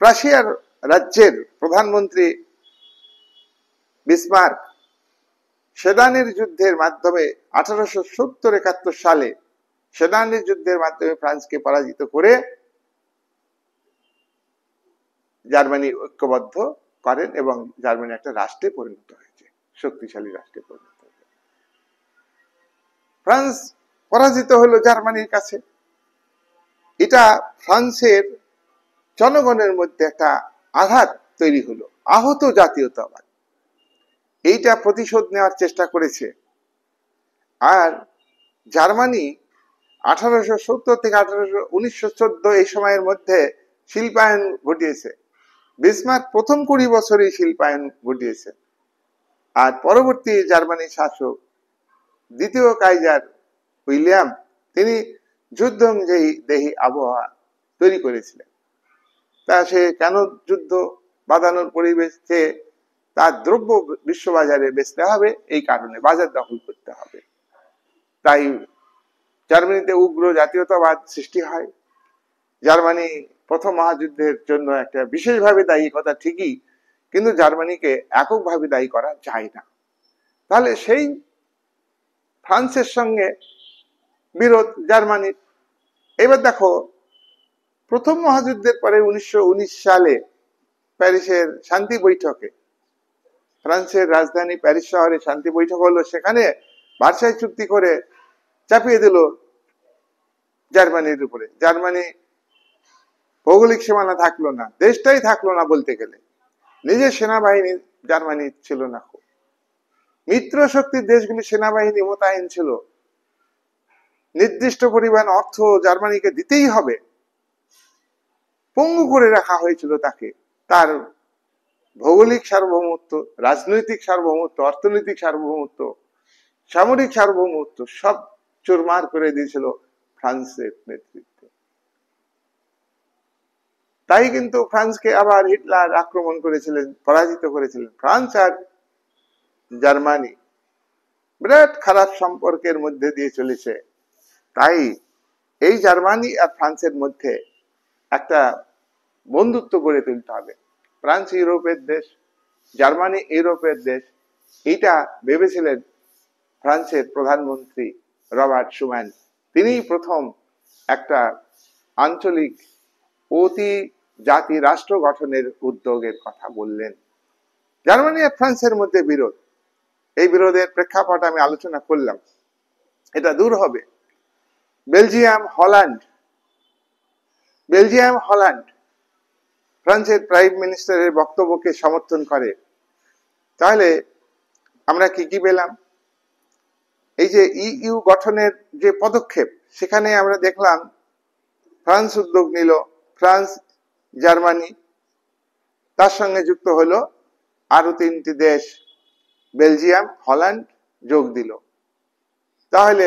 Speaker 1: প্রাশিয়ার রাজ্যের প্রধানমন্ত্রী বিসমার্ক সেদানের যুদ্ধের মাধ্যমে 1870-71 সালে সেদানের যুদ্ধের মাধ্যমে ফ্রান্সকে পরাজিত করে জার্মানি ঐক্যবদ্ধ করেন এবং জার্মানি একটা রাষ্ট্রে পরিণত হয়েছে, শক্তিশালী রাষ্ট্রে পরিণত হয়েছে। ফ্রান্স পরাজিত হলো জার্মানির কাছে। এটা ফ্রান্সের জনগণের মধ্যে একটা আঘাত তৈরি হলো, আহত জাতীয়তাবাদ। এইটা প্রতিশোধ নেওয়ার চেষ্টা করেছে। আর জার্মানি 1870 থেকে 1914 এই সময়ের মধ্যে শিল্পায়ন ঘটিয়েছে। বিসমার্ক প্রথম 20 বছরই শিল্পায়ন ঘটিয়েছে। আর পরবর্তী জার্মানির শাসক দ্বিতীয় কাইজার উইলিয়াম, তিনি যুদ্ধ অনুযায়ী দেহি আবহাওয়া তৈরি করেছিলেন। তা সে কেন যুদ্ধ বাঁধানোর পরিবেশ, তার দ্রব্য বিশ্ববাজারে বেচতে হবে, এই কারণে বাজার দখল করতে হবে। তাই জার্মানিতে উগ্র জাতীয়তাবাদ সৃষ্টি হয়। জার্মানি প্রথম মহাযুদ্ধের জন্য একটা বিশেষভাবে দায়ী, কথা ঠিকই, কিন্তু জার্মানিকে এককভাবে দায়ী করা যায় না। তাহলে সেই ফ্রান্সের সঙ্গে বিরোধ জার্মানির। এবার দেখো, প্রথম মহাযুদ্ধের পরে 1919 সালে প্যারিসের শান্তি বৈঠকে, ফ্রান্সের রাজধানী প্যারিস শহরে শান্তি বৈঠক হলো। সেখানে ভার্সাই চুক্তি করে চাপিয়ে দিল জার্মানির উপরে। জার্মানি ভৌগোলিক সীমানা থাকলো না, দেশটাই থাকলো না বলতে গেলে। নিজের সেনাবাহিনী জার্মানি ছিল না, খুব মিত্র শক্তির দেশগুলি সেনাবাহিনী মোতায়েন ছিল। নির্দিষ্ট পরিমাণ অর্থ জার্মানিকে দিতেই হবে, পঙ্গু করে রাখা হয়েছিল তাকে। তার ভৌগোলিক সার্বভৌমত্ব, রাজনৈতিক সার্বভৌমত্ব, অর্থনৈতিক সার্বভৌমত্ব, সামরিক সার্বভৌমত্ব সব চুরমার করে দিয়েছিল ফ্রান্সের নেতৃত্বে। তাই কিন্তু ফ্রান্সকে আবার হিটলার আক্রমণ করেছিলেন, পরাজিত করেছিলেন। ফ্রান্স আর জার্মানি বিরাট খারাপ সম্পর্কের মধ্যে দিয়ে চলেছে। তাই এই জার্মানি আর ফ্রান্সের মধ্যে একটা বন্ধুত্ব গড়ে তুলতে হবে। ফ্রান্স ইউরোপের দেশ, জার্মানি ইউরোপের দেশ, এইটা ভেবেছিলেন ফ্রান্সের প্রধানমন্ত্রী রবার্ট শুম্যান। তিনিই প্রথম একটা আঞ্চলিক অতি জাতি রাষ্ট্র গঠনের উদ্যোগের কথা বললেন। জার্মানি আর ফ্রান্সের মধ্যে বিরোধ, এই বিরোধের প্রেক্ষাপট আমি আলোচনা করলাম। এটা দূর হবে। বেলজিয়াম হল্যান্ড ফ্রান্সের প্রাইম মিনিস্টারের বক্তব্যকে সমর্থন করে। তাহলে আমরা কি কি পেলাম? এই যে ইইউ গঠনের যে পদক্ষেপ, সেখানে আমরা দেখলাম ফ্রান্স উদ্যোগ নিল, ফ্রান্স, জার্মানি, তার সঙ্গে যুক্ত হলো আরো 3টি দেশ, বেলজিয়াম, হল্যান্ড যোগ দিল। তাহলে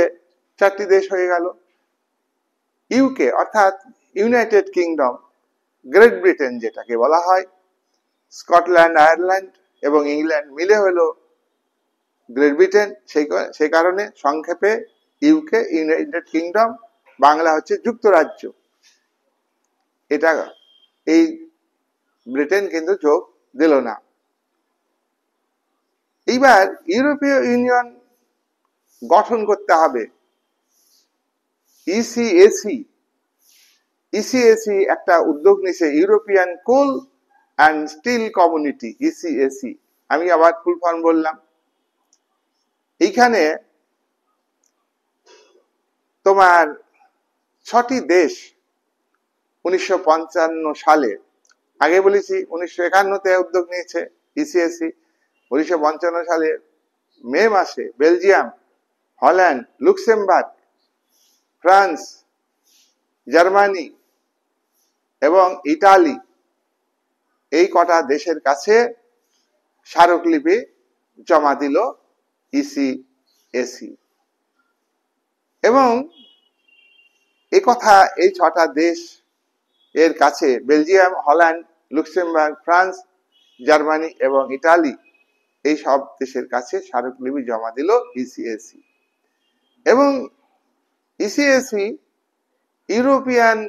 Speaker 1: 4টি দেশ হয়ে গেল। ইউকে অর্থাৎ ইউনাইটেড কিংডম, গ্রেট ব্রিটেন যেটাকে বলা হয়, স্কটল্যান্ড, আয়ারল্যান্ড এবং ইংল্যান্ড মিলে হলো গ্রেট ব্রিটেন। সেই কারণে সংক্ষেপে ইউকে, ইউনাইটেড কিংডম, বাংলা হচ্ছে যুক্তরাজ্য। এটা এই ব্রিটেন কিন্তু যোগ দিল না। এইবার ইউরোপীয় ইউনিয়ন গঠন করতে হবে। ইসিএসি একটা উদ্যোগ নিছে, European coal and steel community, ECSC. আমি আবার ফুল ফর্ম বললাম। এইখানে তোমার 6টি দেশ 1955 সালে, আগে বলেছি 1951-তে উদ্যোগ নিয়েছে ইসিএসি। 1955 সালে মে মাসে Belgium, Holland, Luxembourg, France, Germany এবং ইটালি, এই কটা দেশের কাছে স্মারকলিপি জমা দিল ইসিএসি। এবং এই কথা এই 6টা দেশ এর কাছে, Belgium, Holland, Luxembourg, France, Germany এবং ইটালি, এই সব দেশের কাছে স্মারকলিপি জমা দিল ইসিএসি। এবং ইসিএসি ইউরোপিয়ান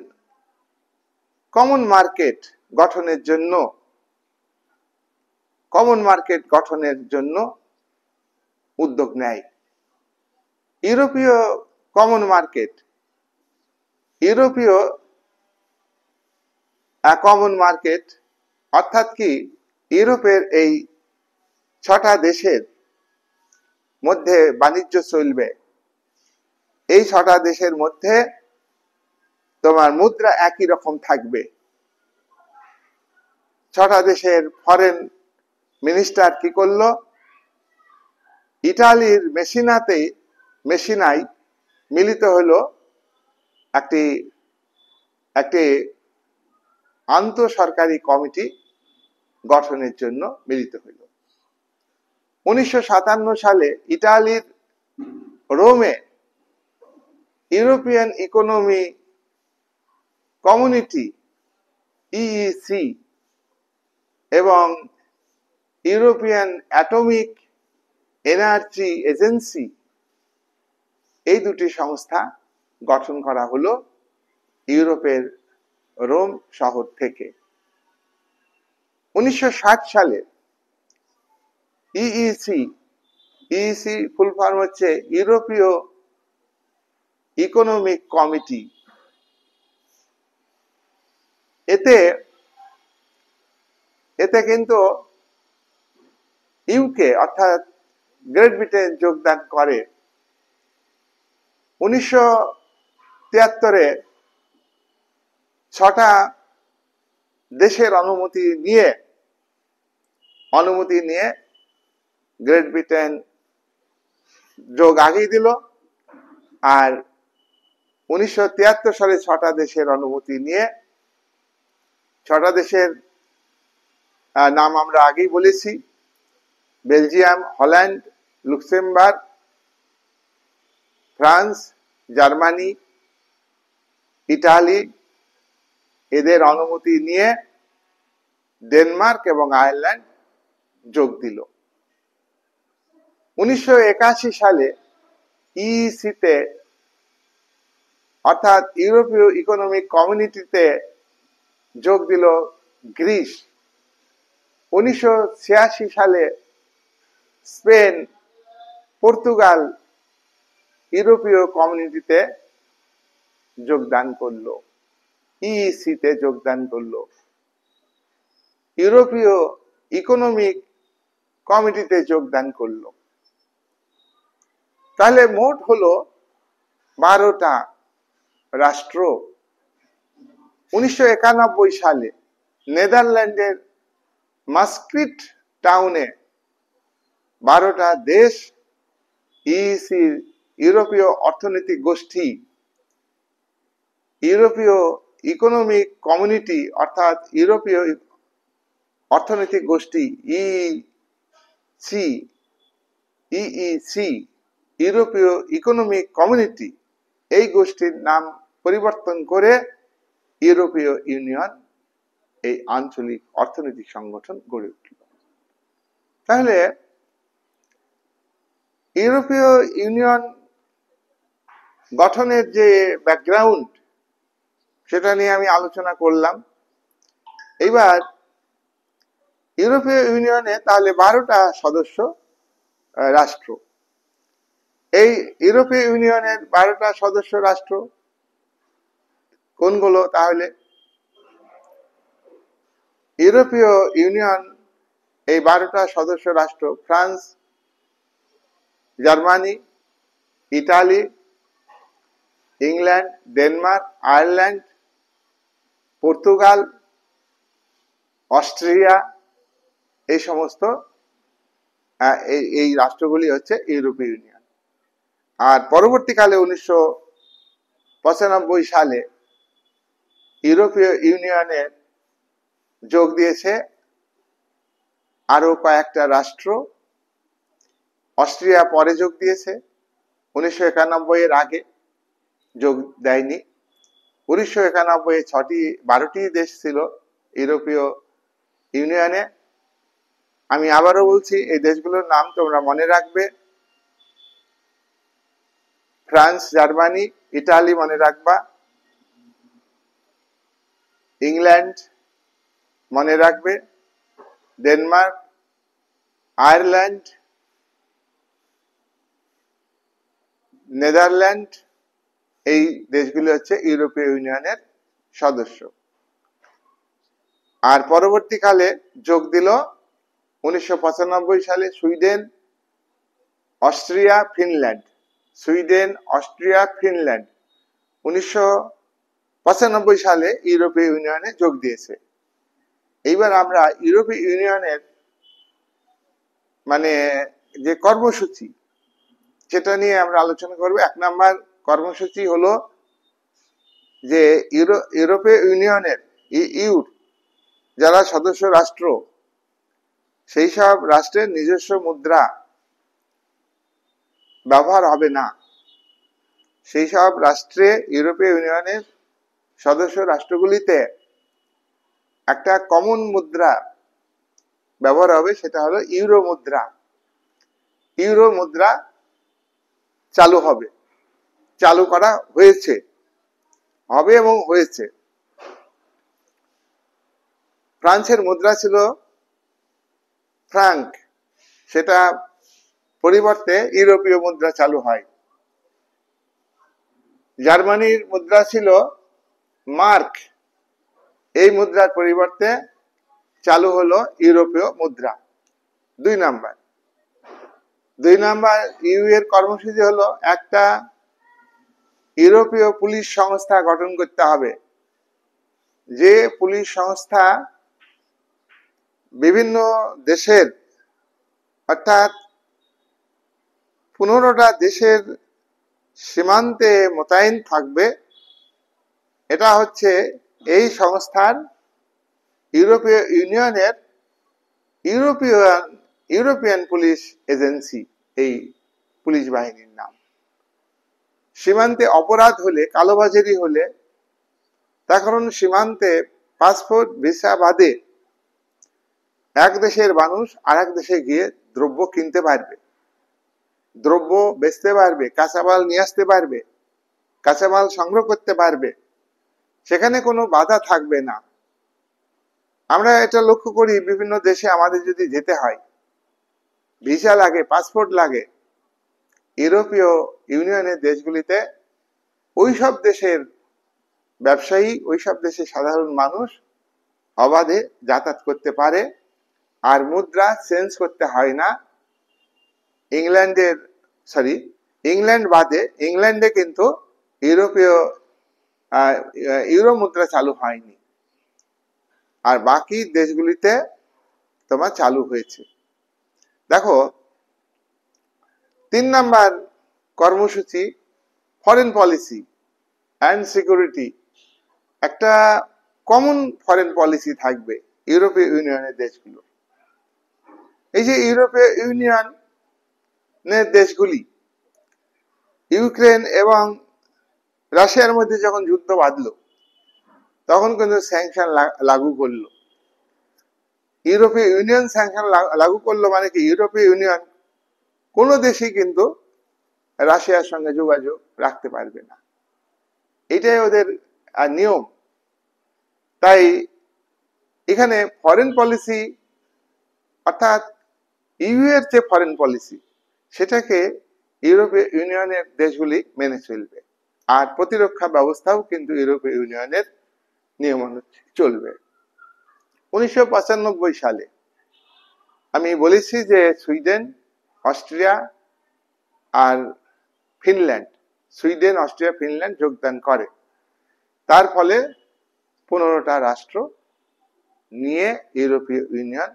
Speaker 1: কমন মার্কেট গঠনের জন্য উদ্যোগ নেয়। ইউরোপীয় কমন মার্কেট অর্থাৎ কি, ইউরোপের এই 6টা দেশের মধ্যে বাণিজ্য চলবে। এই 6টা দেশের মধ্যে তোমার মুদ্রা একই রকম থাকবে। 6টা দেশের ফরেন মিনিস্টার কি করলো, ইটালির মেসিনায় মিলিত হলো একটি আন্তঃসরকারি কমিটি গঠনের জন্য মিলিত হইল। 1957 সালে ইটালির রোমে ইউরোপিয়ান ইকোনমি কমিউনিটি ইইসি এবং ইউরোপিয়ান অ্যাটমিক এনার্জি এজেন্সি, এই দুটি সংস্থা গঠন করা হলো ইউরোপের রোম শহর থেকে। 1960 সালে ইইসি ফুল ফর্ম হচ্ছে ইউরোপীয় ইকোনমিক কমিটি। এতে কিন্তু ইউকে অর্থাৎ গ্রেট ব্রিটেন যোগদান করে। 1973-এ 6টা দেশের অনুমতি নিয়ে গ্রেট ব্রিটেন যোগ আগিয়ে দিল। আর 1973 সালে 6টা দেশের অনুমতি নিয়ে, 6টা দেশের নাম আমরা আগেই বলেছি, Belgium, Holland, Luxembourg, France, Germany, Italy, এদের অনুমতি নিয়ে ডেনমার্ক এবং আয়ারল্যান্ড যোগ দিল। 1981 সালে ইইসিতে অর্থাৎ ইউরোপীয় ইকোনমিক কমিউনিটিতে যোগ দিল গ্রিস। 1986 সালে স্পেন, পর্তুগাল ইউরোপীয় কমিউনিটিতে যোগদান করলো, ইইসিতে যোগদান করলো, ইউরোপীয় ইকোনমিক কমিটিতে যোগদান করলো। তাহলে মোট হলো 12টা রাষ্ট্র। 1991 সালে নেদারল্যান্ডের মাস্ট্রিট টাউনে 12টা দেশ ইইসির ইউরোপীয় অর্থনৈতিক গোষ্ঠী, ইউরোপীয় ইকোনমিক কমিউনিটি অর্থাৎ ইউরোপীয় অর্থনৈতিক গোষ্ঠী ইইসি, ইউরোপীয় ইকোনমিক কমিউনিটি, এই গোষ্ঠীর নাম পরিবর্তন করে ইউরোপীয় ইউনিয়ন, এই আঞ্চলিক অর্থনৈতিক সংগঠন গড়ে উঠল। তাহলে ইউরোপীয় ইউনিয়ন গঠনের যে ব্যাকগ্রাউন্ড, সেটা নিয়ে আমি আলোচনা করলাম। এবার ইউরোপীয় ইউনিয়নে তাহলে 12টা সদস্য রাষ্ট্র। এই ইউরোপীয় ইউনিয়নের 12টা সদস্য রাষ্ট্র কোনগুলো? তাহলে ইউরোপীয় ইউনিয়ন এই 12টা সদস্য রাষ্ট্র France, Germany, Italy, England, Denmark, Ireland, Portugal, Austria, এই সমস্ত এই রাষ্ট্রগুলি হচ্ছে ইউরোপীয় ইউনিয়ন। আর পরবর্তীকালে 1995 সালে ইউরোপীয় ইউনিয়নে যোগ দিয়েছে আরো কয়েকটা রাষ্ট্র। অস্ট্রিয়া পরে যোগ দিয়েছে, 1991-এর আগে যোগ দেয়নি। 1991-এ 12টি দেশ ছিল ইউরোপীয় ইউনিয়নে। আমি আবারও বলছি, এই দেশগুলোর নাম তোমরা মনে রাখবে। ফ্রান্স, জার্মানি, ইটালি মনে রাখবা, ইংল্যান্ড মনে রাখবে, ডেনমার্ক, আয়ারল্যান্ড, নেদারল্যান্ড, এই দেশগুলি হচ্ছে ইউরোপীয় ইউনিয়নের সদস্য। আর পরবর্তীকালে যোগ দিল 1995 সালে Sweden, Austria, Finland. Sweden, Austria, Finland 1995 সালে ইউরোপীয় ইউনিয়নে যোগ দিয়েছে। এইবার আমরা ইউরোপীয় ইউনিয়নের মানে যে কর্মসূচি, সেটা নিয়ে আমরা আলোচনা করব। 1 নম্বর কর্মসূচি হলো যে ইউরোপীয় ইউনিয়নের ইউর যারা সদস্য রাষ্ট্র, সেই সব রাষ্ট্রের নিজস্ব মুদ্রা ব্যবহার হবে না। সেই সব রাষ্ট্রে, ইউরোপীয় ইউনিয়নের সদস্য রাষ্ট্রগুলিতে একটা কমন মুদ্রা ব্যবহার হবে, সেটা হলো ইউরো মুদ্রা। ইউরো মুদ্রা চালু হবে, চালু করা হয়েছে, হবে এবং হয়েছে। ফ্রান্সের মুদ্রা ছিল ফ্রাঙ্ক, সেটা পরিবর্তে ইউরোপীয় মুদ্রা চালু হয়। জার্মানির মুদ্রা ছিল মার্ক, এই মুদ্রার পরিবর্তে চালু হলো ইউরোপীয় মুদ্রা। 2 নাম্বার ইউ এর কর্মসূচি হলো একটা ইউরোপীয় পুলিশ সংস্থা গঠন করতে হবে, যে পুলিশ সংস্থা বিভিন্ন দেশের অর্থাৎ 15টা দেশের সীমান্তে মোতায়েন থাকবে। এটা হচ্ছে এই সংস্থার ইউরোপীয় ইউনিয়নের ইউরোপিয়ান পুলিশ এজেন্সি, এই পুলিশ বাহিনীর নাম। সীমান্তে অপরাধ হলে, কালোবাজারি হলে, তখন সীমান্তে পাসপোর্ট ভিসা বাদে এক দেশের মানুষ আরেক দেশে গিয়ে দ্রব্য কিনতে পারবে, দ্রব্য বেচতে পারবে, কাঁচামাল নিয়ে আসতে পারবে, কাঁচামাল সংগ্রহ করতে পারবে, সেখানে কোনো বাধা থাকবে না। আমরা এটা লক্ষ্য করি, বিভিন্ন দেশে আমাদের যদি যেতে হয়, ভিসা লাগে, পাসপোর্ট লাগে। ইউরোপীয় ইউনিয়নের দেশগুলিতে ওইসব দেশের ব্যবসায়ী, ওইসব দেশের সাধারণ মানুষ অবাধে যাতায়াত করতে পারে, আর মুদ্রা চেঞ্জ করতে হয় না। ইংল্যান্ড বাদে, ইংল্যান্ডে কিন্তু ইউরো মুদ্রা চালু হয়নি, আর বাকি দেশগুলিতে তোমার চালু হয়েছে। দেখো, 3 নাম্বার কর্মসূচি ফরেন পলিসি অ্যান্ড সিকিউরিটি। একটা কমন ফরেন পলিসি থাকবে ইউরোপীয় ইউনিয়নের দেশগুলো। এই যে ইউরোপীয় ইউনিয়নের দেশগুলি ইউক্রেন এবং রাশিয়ার মধ্যে যখন যুদ্ধ বাঁধলো, তখন কিন্তু স্যাংশন লাগু করলো। ইউরোপীয় ইউনিয়ন স্যাংশন লাগু করলো, মানে কি, ইউরোপীয় ইউনিয়ন কোনো দেশই কিন্তু রাশিয়ার সঙ্গে যোগাযোগ রাখতে পারবে না। এটাই ওদের নিয়ম। তাই এখানে ফরেন পলিসি, অর্থাৎ ইউ এর যে ফরেন পলিসি, সেটাকে ইউরোপীয় ইউনিয়নের দেশগুলি মেনে চলবে, আর প্রতিরক্ষা ব্যবস্থাও কিন্তু ইউরোপীয় ইউনিয়নের নিয়ম অনুযায়ী চলবে। 1995 সালে আমি বলেছি যে সুইডেন, অস্ট্রিয়া আর ফিনল্যান্ড, সুইডেন, অস্ট্রিয়া, ফিনল্যান্ড যোগদান করে। তার ফলে 15টা রাষ্ট্র নিয়ে ইউরোপীয় ইউনিয়ন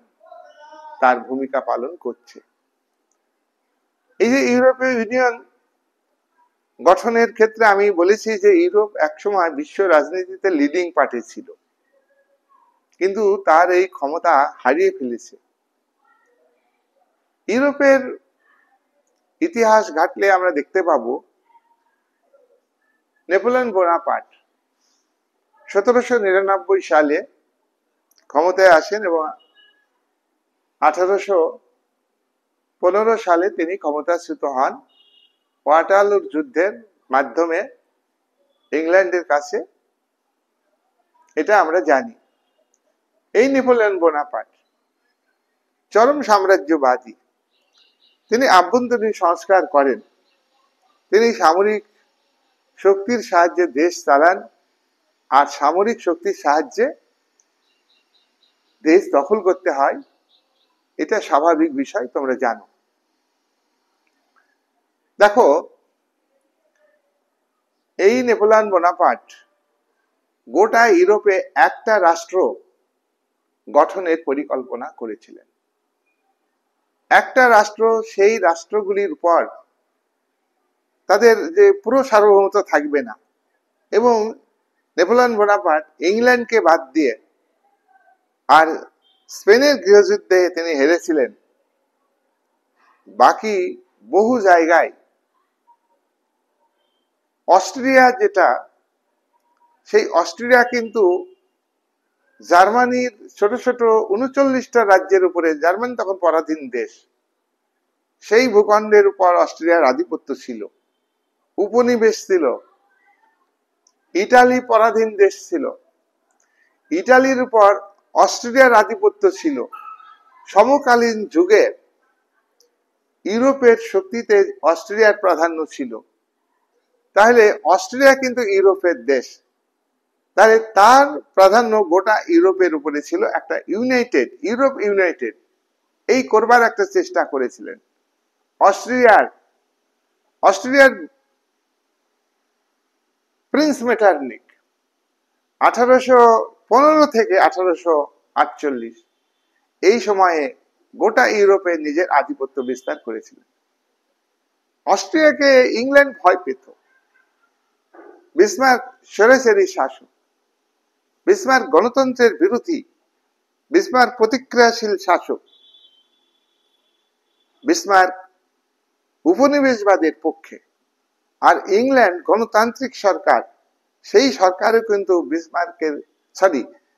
Speaker 1: তার ভূমিকা পালন করছে। এই যে ইউরোপীয় ইউনিয়ন গঠনের ক্ষেত্রে আমি বলেছি যে ইউরোপ একসময় বিশ্ব রাজনীতিতে লিডিং পার্টি ছিল, কিন্তু তার এই ক্ষমতা হারিয়ে ফেলেছে। ইউরোপের ইতিহাস ঘাটলে আমরা দেখতে পাবো, নেপোলিয়ন বোনাপার্ট 1799 সালে ক্ষমতায় আসেন এবং 1815 সালে তিনি ক্ষমতাচ্যুত হন। ওয়াটারলুর যুদ্ধের মাধ্যমে ইংল্যান্ডের কাছে এটা আমরা জানি। এই নেপোলিয়ন বোনাপার্ট চরম সাম্রাজ্যবাদী। তিনি আভ্যন্তরীণ সংস্কার করেন, তিনি সামরিক শক্তির সাহায্যে দেশ চালান, আর সামরিক শক্তির সাহায্যে দেশ দখল করতে হয়, এটা স্বাভাবিক বিষয়, তোমরা জানো। দেখো, এই নেপোলিয়ন বোনাপার্ট গোটা ইউরোপে একটা রাষ্ট্র গঠনের পরিকল্পনা করেছিলেন। একটা রাষ্ট্র, সেই রাষ্ট্রগুলির উপর তাদের যে পুরো সার্বভৌমত্ব থাকবে না, এবং নেপোলিয়ন বোনাপার্ট ইংল্যান্ডকে বাদ দিয়ে, আর স্পেনের গৃহযুদ্ধে তিনি হেরেছিলেন, বাকি বহু জায়গায় অস্ট্রিয়া যেটা, সেই অস্ট্রিয়া কিন্তু জার্মানির ছোট ছোট ৩৯টা রাজ্যের উপরে, জার্মানি তখন পরাধীন দেশ, সেই ভূখণ্ডের উপর অস্ট্রিয়ার আধিপত্য ছিল, উপনিবেশ ছিল। ইটালি পরাধীন দেশ ছিল, ইটালির উপর অস্ট্রিয়ার আধিপত্য ছিল। সমকালীন যুগে ইউরোপের শক্তিতে অস্ট্রিয়ার প্রাধান্য ছিল। তাহলে অস্ট্রিয়া কিন্তু ইউরোপের দেশ, তাহলে তার প্রাধান্য গোটা ইউরোপের উপরে ছিল। একটা ইউনাইটেড ইউরোপ, ইউনাইটেড এই করবার একটা চেষ্টা করেছিলেন। অস্ট্রিয়ার প্রিন্স মেটারনিক 1815 থেকে 1848 এই সময়ে গোটা ইউরোপে নিজের আধিপত্য বিস্তার করেছিলেন। অস্ট্রিয়াকে ইংল্যান্ড ভয় পেত। বিসমার্ক স্বৈরাচারী শাসক, বিসমার্ক গণতন্ত্রের বিরোধী, বিসমার্ক প্রতিক্রিয়াশীল শাসক, বিসমার্ক উপনিবেশবাদের পক্ষে, আর ইংল্যান্ড গণতান্ত্রিক সরকার, সেই সরকারও কিন্তু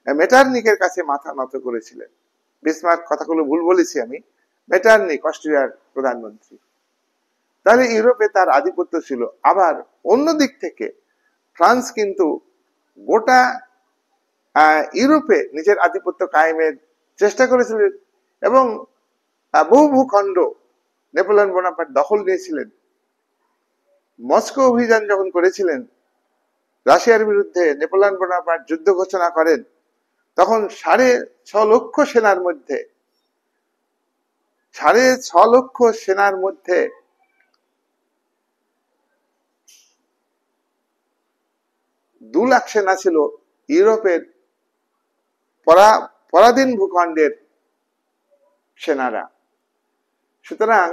Speaker 1: মেটারনিকের কাছে মাথা নত করেছিলেন। বিসমার্ক, কথাগুলো ভুল বলেছি আমি, মেটারনিক অস্ট্রিয়ার প্রধানমন্ত্রী। তাহলে ইউরোপে তার আধিপত্য ছিল। আবার অন্য দিক থেকে ফ্রান্স কিন্তু গোটা ইউরোপে নিজের আধিপত্য কায়েমের চেষ্টা করেছিলেন, এবং বহু ভূখণ্ড নেপোলিয়ন বোনাপার্ট দখল নিয়েছিলেন। মস্কো অভিযান যখন করেছিলেন রাশিয়ার বিরুদ্ধে, নেপোলিয়ন বোনাপার্ট যুদ্ধ ঘোষণা করেন, তখন 6.5 লক্ষ সেনার মধ্যে 6.5 লক্ষ সেনার মধ্যে 2 লাখ সেনা ছিল ইউরোপের পরাধীন ভূখণ্ডের সেনারা। সুতরাং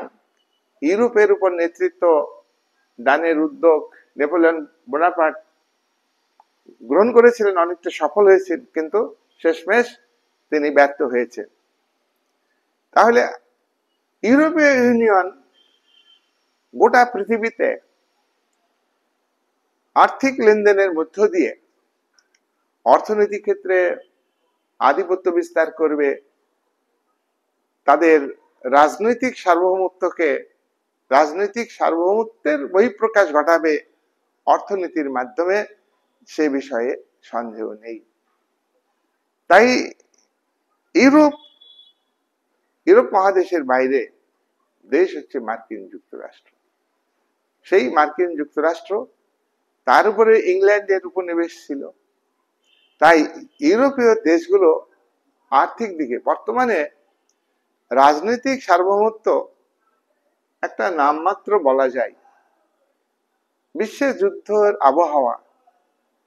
Speaker 1: ইউরোপের উপর নেতৃত্ব দানের উদ্যোগ নেপোলিয়ন বোনাপার্ট গ্রহণ করেছিলেন, অনেকটা সফল হয়েছেন, কিন্তু শেষমেশ তিনি ব্যর্থ হয়েছেন। তাহলে ইউরোপীয় ইউনিয়ন গোটা পৃথিবীতে আর্থিক লেনদেনের মধ্য দিয়ে অর্থনৈতিক ক্ষেত্রে আধিপত্য বিস্তার করবে, তাদের রাজনৈতিক সার্বভৌমত্বের বহিঃপ্রকাশ ঘটাবে অর্থনীতির মাধ্যমে, সে বিষয়ে সন্দেহ নেই। তাই ইউরোপ মহাদেশের বাইরে দেশ হচ্ছে মার্কিন যুক্তরাষ্ট্র। সেই মার্কিন যুক্তরাষ্ট্র, তার উপরে ইংল্যান্ডের উপনিবেশ ছিল। তাই ইউরোপীয় দেশগুলো আর্থিক দিকে বর্তমানে রাজনৈতিক সার্বভৌমত্ব একটা নামমাত্র বলা যায়। বিশ্বে যুদ্ধের আবহাওয়া,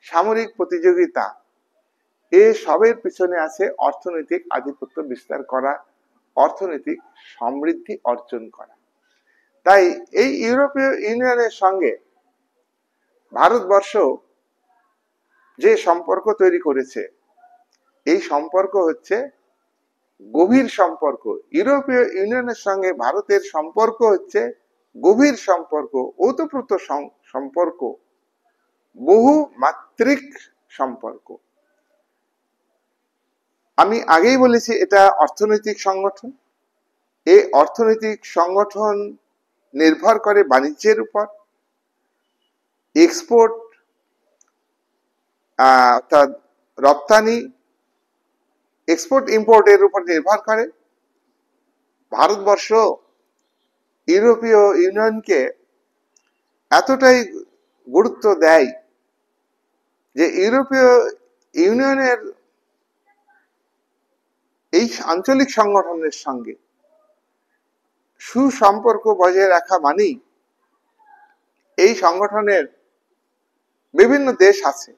Speaker 1: সামরিক প্রতিযোগিতা, সবের পিছনে আছে অর্থনৈতিক আধিপত্য বিস্তার করা, অর্থনৈতিক সমৃদ্ধি অর্জন করা। তাই এই ইউরোপীয় ইউনিয়নের সঙ্গে ভারতবর্ষ যে সম্পর্ক তৈরি করেছে, এই সম্পর্ক হচ্ছে গভীর সম্পর্ক। ইউরোপীয় ইউনিয়নের সঙ্গে ভারতের সম্পর্ক হচ্ছে গভীর সম্পর্ক, ওতপ্রোত সম্পর্ক, বহু মাত্রিক সম্পর্ক। আমি আগেই বলেছি এটা অর্থনৈতিক সংগঠন। এই অর্থনৈতিক সংগঠন নির্ভর করে বাণিজ্যের উপর, এক্সপোর্ট অর্থাৎ রপ্তানি, এক্সপোর্ট ইম্পোর্ট এর উপর নির্ভর করে। ভারতবর্ষ ইউরোপীয় ইউনিয়নকে এতটাই গুরুত্ব দেয় যে ইউরোপীয় ইউনিয়নের এই আঞ্চলিক সংগঠনের সঙ্গে সুসম্পর্ক বজায় রাখা মানেই এই সংগঠনের বিভিন্ন দেশ আছে।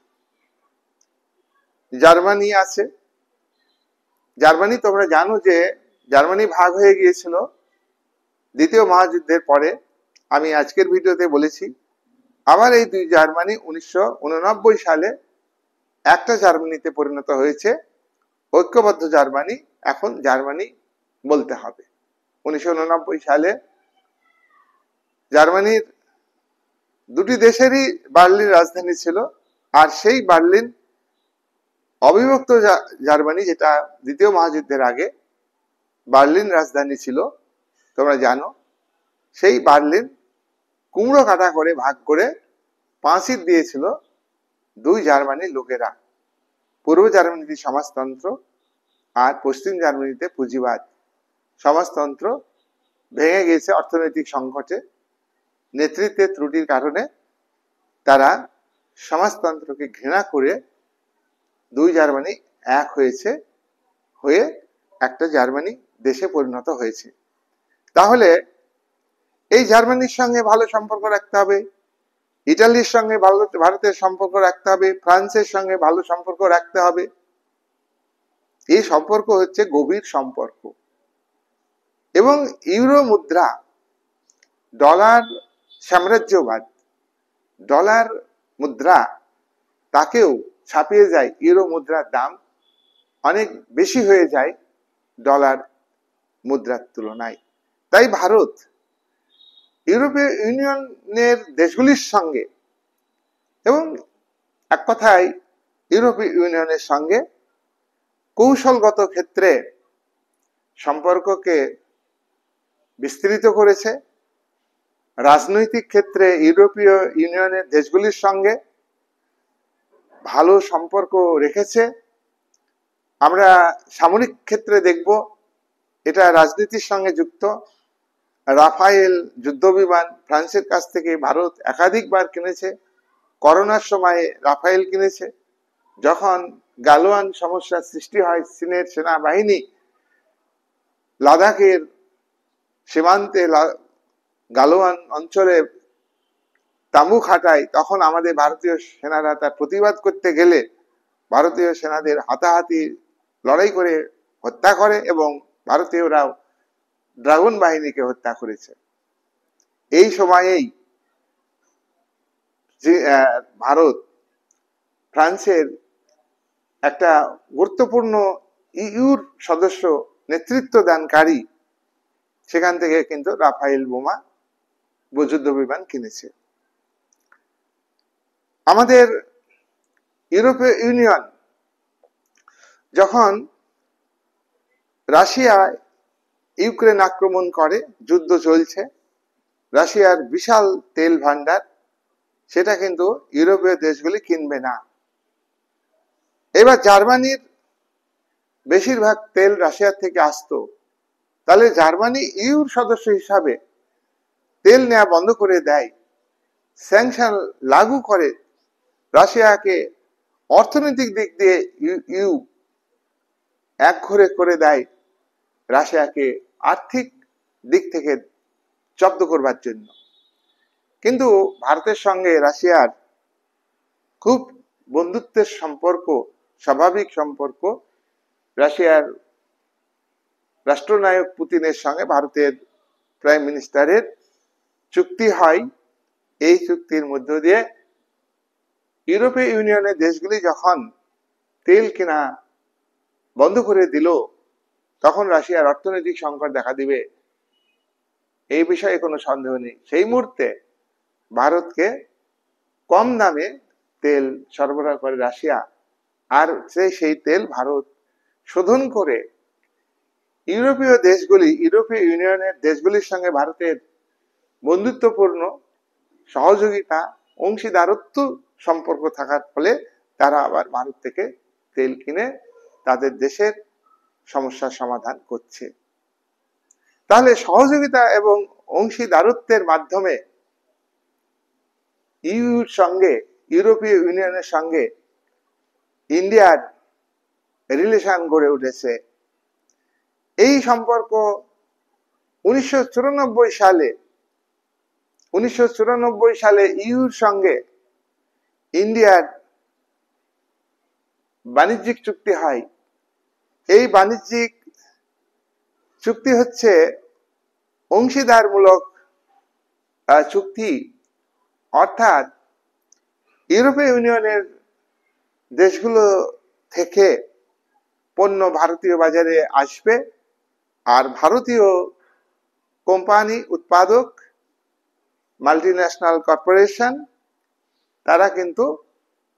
Speaker 1: জার্মানি আছে। জার্মানি, তোমরা জানো যে জার্মানি ভাগ হয়ে গিয়েছিল দ্বিতীয় মহাযুদ্ধের পরে। আমি আজকের ভিডিওতে বলেছি আবার এই দুই জার্মানি 1989 সালে একটা জার্মানিতে পরিণত হয়েছে। ঐক্যবদ্ধ জার্মানি এখন জার্মানি বলতে হবে। 1989 সালে জার্মানির দুটি দেশেরই বার্লিন রাজধানী ছিল, আর সেই বার্লিন অবিভক্ত জার্মানি, যেটা দ্বিতীয় মহাযুদ্ধের আগে বার্লিন রাজধানী ছিল, তোমরা জানো, সেই বার্লিন কুমড়ো কাটা করে ভাগ করে পাঁচিল দিয়েছিল দুই জার্মানির লোকেরা। পূর্ব জার্মানিতে সমাজতন্ত্র আর পশ্চিম জার্মানিতে পুঁজিবাদ। সমাজতন্ত্র ভেঙে গেছে অর্থনৈতিক সংকটে, নেতৃত্বের ত্রুটির কারণে তারা সমাজতন্ত্রকে ঘৃণা করে দুই জার্মানি এক হয়েছে, হয়ে একটা জার্মানি দেশে পরিণত হয়েছে। তাহলে এই জার্মানির সঙ্গে ভালো সম্পর্ক রাখতে হবে, ইটালির সঙ্গে ভারতের সম্পর্ক রাখতে হবে, ফ্রান্সের সঙ্গে ভালো সম্পর্ক রাখতে হবে। এই সম্পর্ক হচ্ছে গভীর সম্পর্ক। এবং ইউরো মুদ্রা, ডলার সাম্রাজ্যবাদ, ডলার মুদ্রা তাকেও ছাপিয়ে যায়। ইউরো মুদ্রার দাম অনেক বেশি হয়ে যায় ডলার মুদ্রার তুলনায়। তাই ভারত ইউরোপীয় ইউনিয়নের দেশগুলির সঙ্গে এবং এক কথায় ইউরোপীয় ইউনিয়নের সঙ্গে কৌশলগত ক্ষেত্রে সম্পর্ককে বিস্তৃত করেছে। রাজনৈতিক ক্ষেত্রে ইউরোপীয় ইউনিয়নের দেশগুলির সঙ্গে ভালো সম্পর্ক রেখেছে। আমরা সামরিক ক্ষেত্রে দেখব এটা রাজনীতির সঙ্গে যুক্ত। রাফায়েল যুদ্ধবিমান ফ্রান্সের কাছ থেকে ভারত একাধিকবার কিনেছে। করোনার সময়ে রাফায়েল কিনেছে। যখন গালোয়ান সমস্যার সৃষ্টি হয়, চীনের সেনাবাহিনী লাদাখের সীমান্তে গালোয়ান অঞ্চলে তাঁবু খাটায়, তখন আমাদের ভারতীয় সেনারা তার প্রতিবাদ করতে গেলে ভারতীয় সেনাদের হাতাহাতি লড়াই করে হত্যা করে এবং ভারতীয়রাও ড্রাগন বাহিনীকে হত্যা করেছে। এই সময়েই ভারত ফ্রান্সের একটা গুরুত্বপূর্ণ ইউর সদস্য নেতৃত্ব দানকারী সেখান থেকে কিন্তু রাফায়েল বোমা যুদ্ধ বিমান কিনেছে। আমাদের ইউরোপীয় ইউনিয়ন যখন রাশিয়া ইউক্রেন আক্রমণ করে, যুদ্ধ চলছে, রাশিয়ার বিশাল তেল ভান্ডার, সেটা কিন্তু ইউরোপীয় দেশগুলি কিনবে না। এবার জার্মানির বেশিরভাগ তেল রাশিয়ার থেকে আসতো, তাহলে জার্মানি ইউর সদস্য হিসাবে তেল নেওয়া বন্ধ করে দেয়, স্যাংশন লাগু করে, রাশিয়াকে অর্থনৈতিক দিক দিয়ে ইউ একঘরে করে দেয়, রাশিয়াকে আর্থিক দিক থেকে জব্দ করবার জন্য। কিন্তু ভারতের সঙ্গে রাশিয়ার খুব বন্ধুত্বের সম্পর্ক, স্বাভাবিক সম্পর্ক। রাশিয়ার রাষ্ট্রনায়ক পুতিনের সঙ্গে ভারতের প্রাইম মিনিস্টারের চুক্তি হয়। এই চুক্তির মধ্য দিয়ে ইউরোপীয় ইউনিয়নের দেশগুলি যখন তেল কেনা বন্ধ করে দিল, তখন রাশিয়ার অর্থনৈতিক সংকট দেখা দিবে, এই বিষয়ে কোনো সন্দেহ নেই। সেই মুহূর্তে ভারতকে কম দামে তেল সরবরাহ করে রাশিয়া, আর সেই তেল ভারত শোধন করে ইউরোপীয় দেশগুলি, ইউরোপীয় ইউনিয়নের দেশগুলির সঙ্গে ভারতের বন্ধুত্বপূর্ণ সহযোগিতা, অংশীদারত্ব সম্পর্ক থাকার ফলে তারা আবার ভারত থেকে তেল কিনে তাদের দেশের সমস্যার সমাধান করছে। তাহলে সহযোগিতা এবং অংশীদারত্বের মাধ্যমে ইউর সঙ্গে, ইউরোপীয় ইউনিয়নের সঙ্গে ইন্ডিয়ার রিলেশন গড়ে উঠেছে। এই সম্পর্ক 1994 সালে ইউর সঙ্গে ইন্ডিয়ার বাণিজ্যিক চুক্তি হয়। এই বাণিজ্যিক চুক্তি হচ্ছে অংশীদারমূলক চুক্তি, অর্থাৎ ইউরোপীয় ইউনিয়নের দেশগুলো থেকে পণ্য ভারতীয় বাজারে আসবে, আর ভারতীয় কোম্পানি, উৎপাদক, মাল্টিন্যাশনাল কর্পোরেশন তারা কিন্তু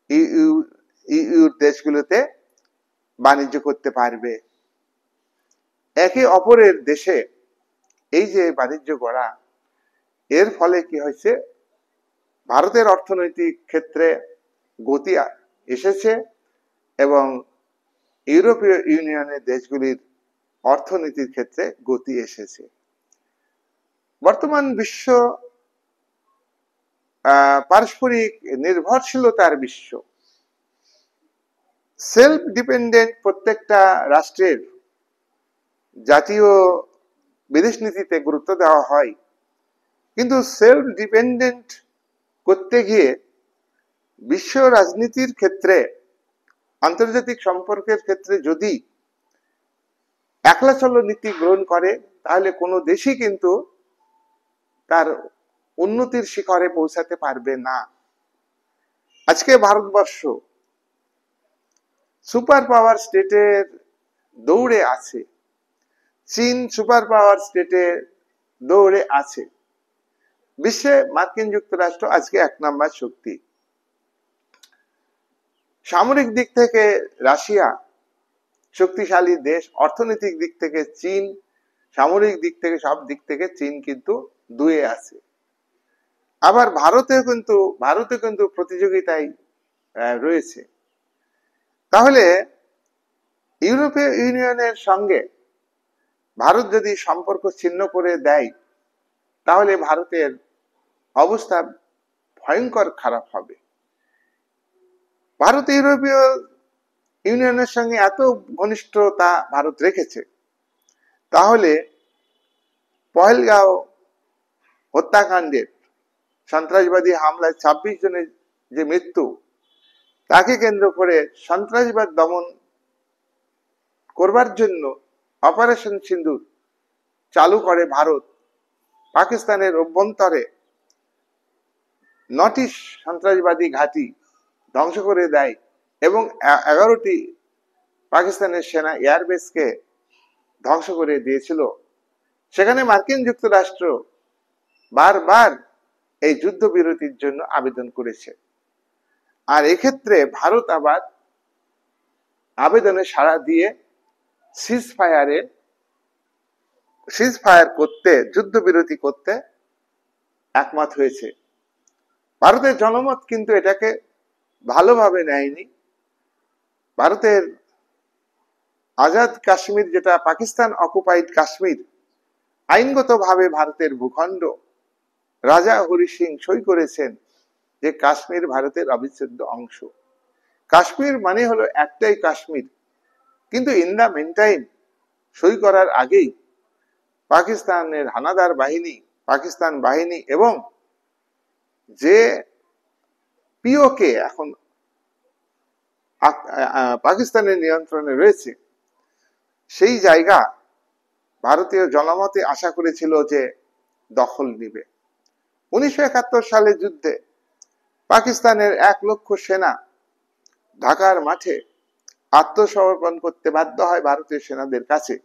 Speaker 1: ইউর দেশগুলোতে বাণিজ্য করতে পারবে। একে অপরের দেশে এই যে বাণিজ্য করা, এর ফলে কি হয়েছে, ভারতের অর্থনৈতিক ক্ষেত্রে গতি এসেছে এবং ইউরোপীয় ইউনিয়নের দেশগুলির অর্থনীতির ক্ষেত্রে গতি এসেছে। বর্তমান বিশ্ব পারস্পরিক নির্ভরশীলতার বিশ্ব। সেলফ ডিপেন্ডেন্ট প্রত্যেকটা রাষ্ট্রের জাতীয় বিদেশ নীতিতে গুরুত্ব দেওয়া হয়, কিন্তু সেলফ ডিপেন্ডেন্ট করতে গিয়ে বিশ্ব রাজনীতির ক্ষেত্রে, আন্তর্জাতিক সম্পর্কের ক্ষেত্রে যদি একলা চলো নীতি গ্রহণ করে, তাহলে কোনো দেশই কিন্তু তার উন্নতির শিখরে পৌঁছাতে পারবে না। আজকে ভারতবর্ষ সুপার পাওয়ার স্টেটের দৌড়ে আছে, চীন সুপার পাওয়ার স্টেটের দৌড়ে আছে। বিশ্বে মার্কিন যুক্তরাষ্ট্র আজকে 1 নম্বর শক্তি। সামরিক দিক থেকে রাশিয়া শক্তিশালী দেশ, অর্থনৈতিক দিক থেকে চীন, সামরিক দিক থেকে সব দিক থেকে চীন কিন্তু 2-এ আছে। আবার ভারতে কিন্তু প্রতিযোগিতায় রয়েছে। তাহলে ইউরোপীয় ইউনিয়নের সঙ্গে ভারত যদি সম্পর্ক ছিন্ন করে দেয়, তাহলে ভারতের অবস্থা ভয়ঙ্কর খারাপ হবে। ভারত ইউরোপীয় ইউনিয়নের সঙ্গে এত ঘনিষ্ঠতা ভারত রেখেছে, তাহলে পহেলগাঁও হত্যাকাণ্ডের সন্ত্রাসবাদী হামলায় 26 জনের যে মৃত্যু, তাকে কেন্দ্র করে সন্ত্রাসবাদ দমন করবার জন্য অপারেশন সিন্দুর চালু করে ভারত। পাকিস্তানের অভ্যন্তরে 9টি সন্ত্রাসবাদী ঘাঁটি ধ্বংস করে দেয় এবং 11টি পাকিস্তানের সেনা এয়ারবেসকে ধ্বংস করে দিয়েছিল। সেখানে মার্কিন যুক্তরাষ্ট্র বারবার এই যুদ্ধবিরতির জন্য আবেদন করেছে। আর এক্ষেত্রে ভারত আবার আবেদনে সাড়া দিয়ে সিজ ফায়ার করতে, যুদ্ধবিরতি করতে একমত হয়েছে। ভারতের জনমত কিন্তু এটাকে ভালোভাবে নেয়নি। ভারতের আজাদ কাশ্মীর, যেটা পাকিস্তান অকুপাইড কাশ্মীর, আইনগতভাবে ভারতের ভূখণ্ড। রাজা হরি সিং সই করেছেন যে কাশ্মীর ভারতের অবিচ্ছেদ্য অংশ। কাশ্মীর মানে হলো একটাই কাশ্মীর, কিন্তু ইন দা মেন টাইম সই করার আগেই পাকিস্তানের হানাদার বাহিনী, পাকিস্তান বাহিনী এবং যে পিওকে এখন পাকিস্তানের নিয়ন্ত্রণে রয়েছে, সেই জায়গা ভারতীয় জনমতে আশা করেছিল যে দখল নিবে। 1971 সালের যুদ্ধে পাকিস্তানের 1 লক্ষ সেনা ঢাকার মাঠে আত্মসমর্পণ করতে বাধ্য হয় ভারতীয় সেনাদের কাছে।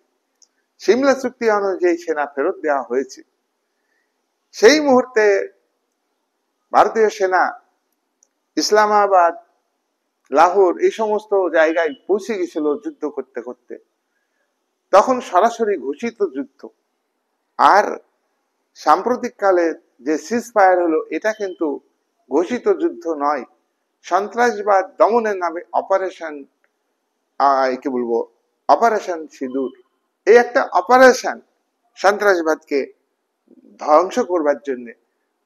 Speaker 1: সিমলা চুক্তি অনুযায়ী সেনা ফেরত দেওয়া হয়েছে। সেই মুহূর্তে ভারতীয় সেনা ইসলামাবাদ, লাহোর, এই সমস্ত জায়গায় পৌঁছে গেছিল যুদ্ধ করতে করতে। তখন সরাসরি ঘোষিত যুদ্ধ। আর সাম্প্রতিককালে যে সিজ ফায়ার হলো, এটা কিন্তু ঘোষিত যুদ্ধ নয়, সন্ত্রাসবাদ দমনের নামে অপারেশন কি বলবো, অপারেশন সিঁদুর, এই একটা অপারেশন সন্ত্রাসবাদকে ধ্বংস করবার জন্য।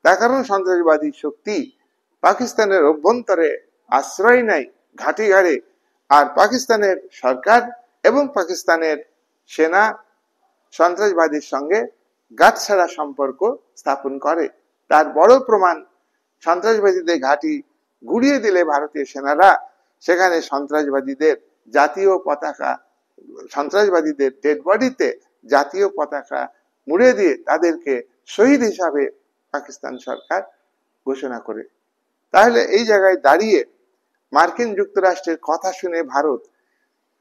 Speaker 1: তার কারণ সন্ত্রাসবাদী শক্তি পাকিস্তানের অভ্যন্তরে আশ্রয় নেয় ঘাঁটি গাড়ে, আর পাকিস্তানের সরকার এবং পাকিস্তানের সেনা সন্ত্রাসবাদীর সঙ্গে গাঁটছাড়া সম্পর্ক স্থাপন করে। তার বড় প্রমাণ, সন্ত্রাসবাদীদের ঘাঁটি গুড়িয়ে দিলে ভারতীয় সেনারা সেখানে সন্ত্রাসবাদীদের জাতীয় পতাকা, সন্ত্রাসবাদীদের ডেড বডিতে জাতীয় পতাকা মুড়ে দিয়ে তাদেরকে শহীদ হিসাবে পাকিস্তান সরকার ঘোষণা করে। তাহলে এই জায়গায় দাঁড়িয়ে মার্কিন যুক্তরাষ্ট্রের কথা শুনে ভারত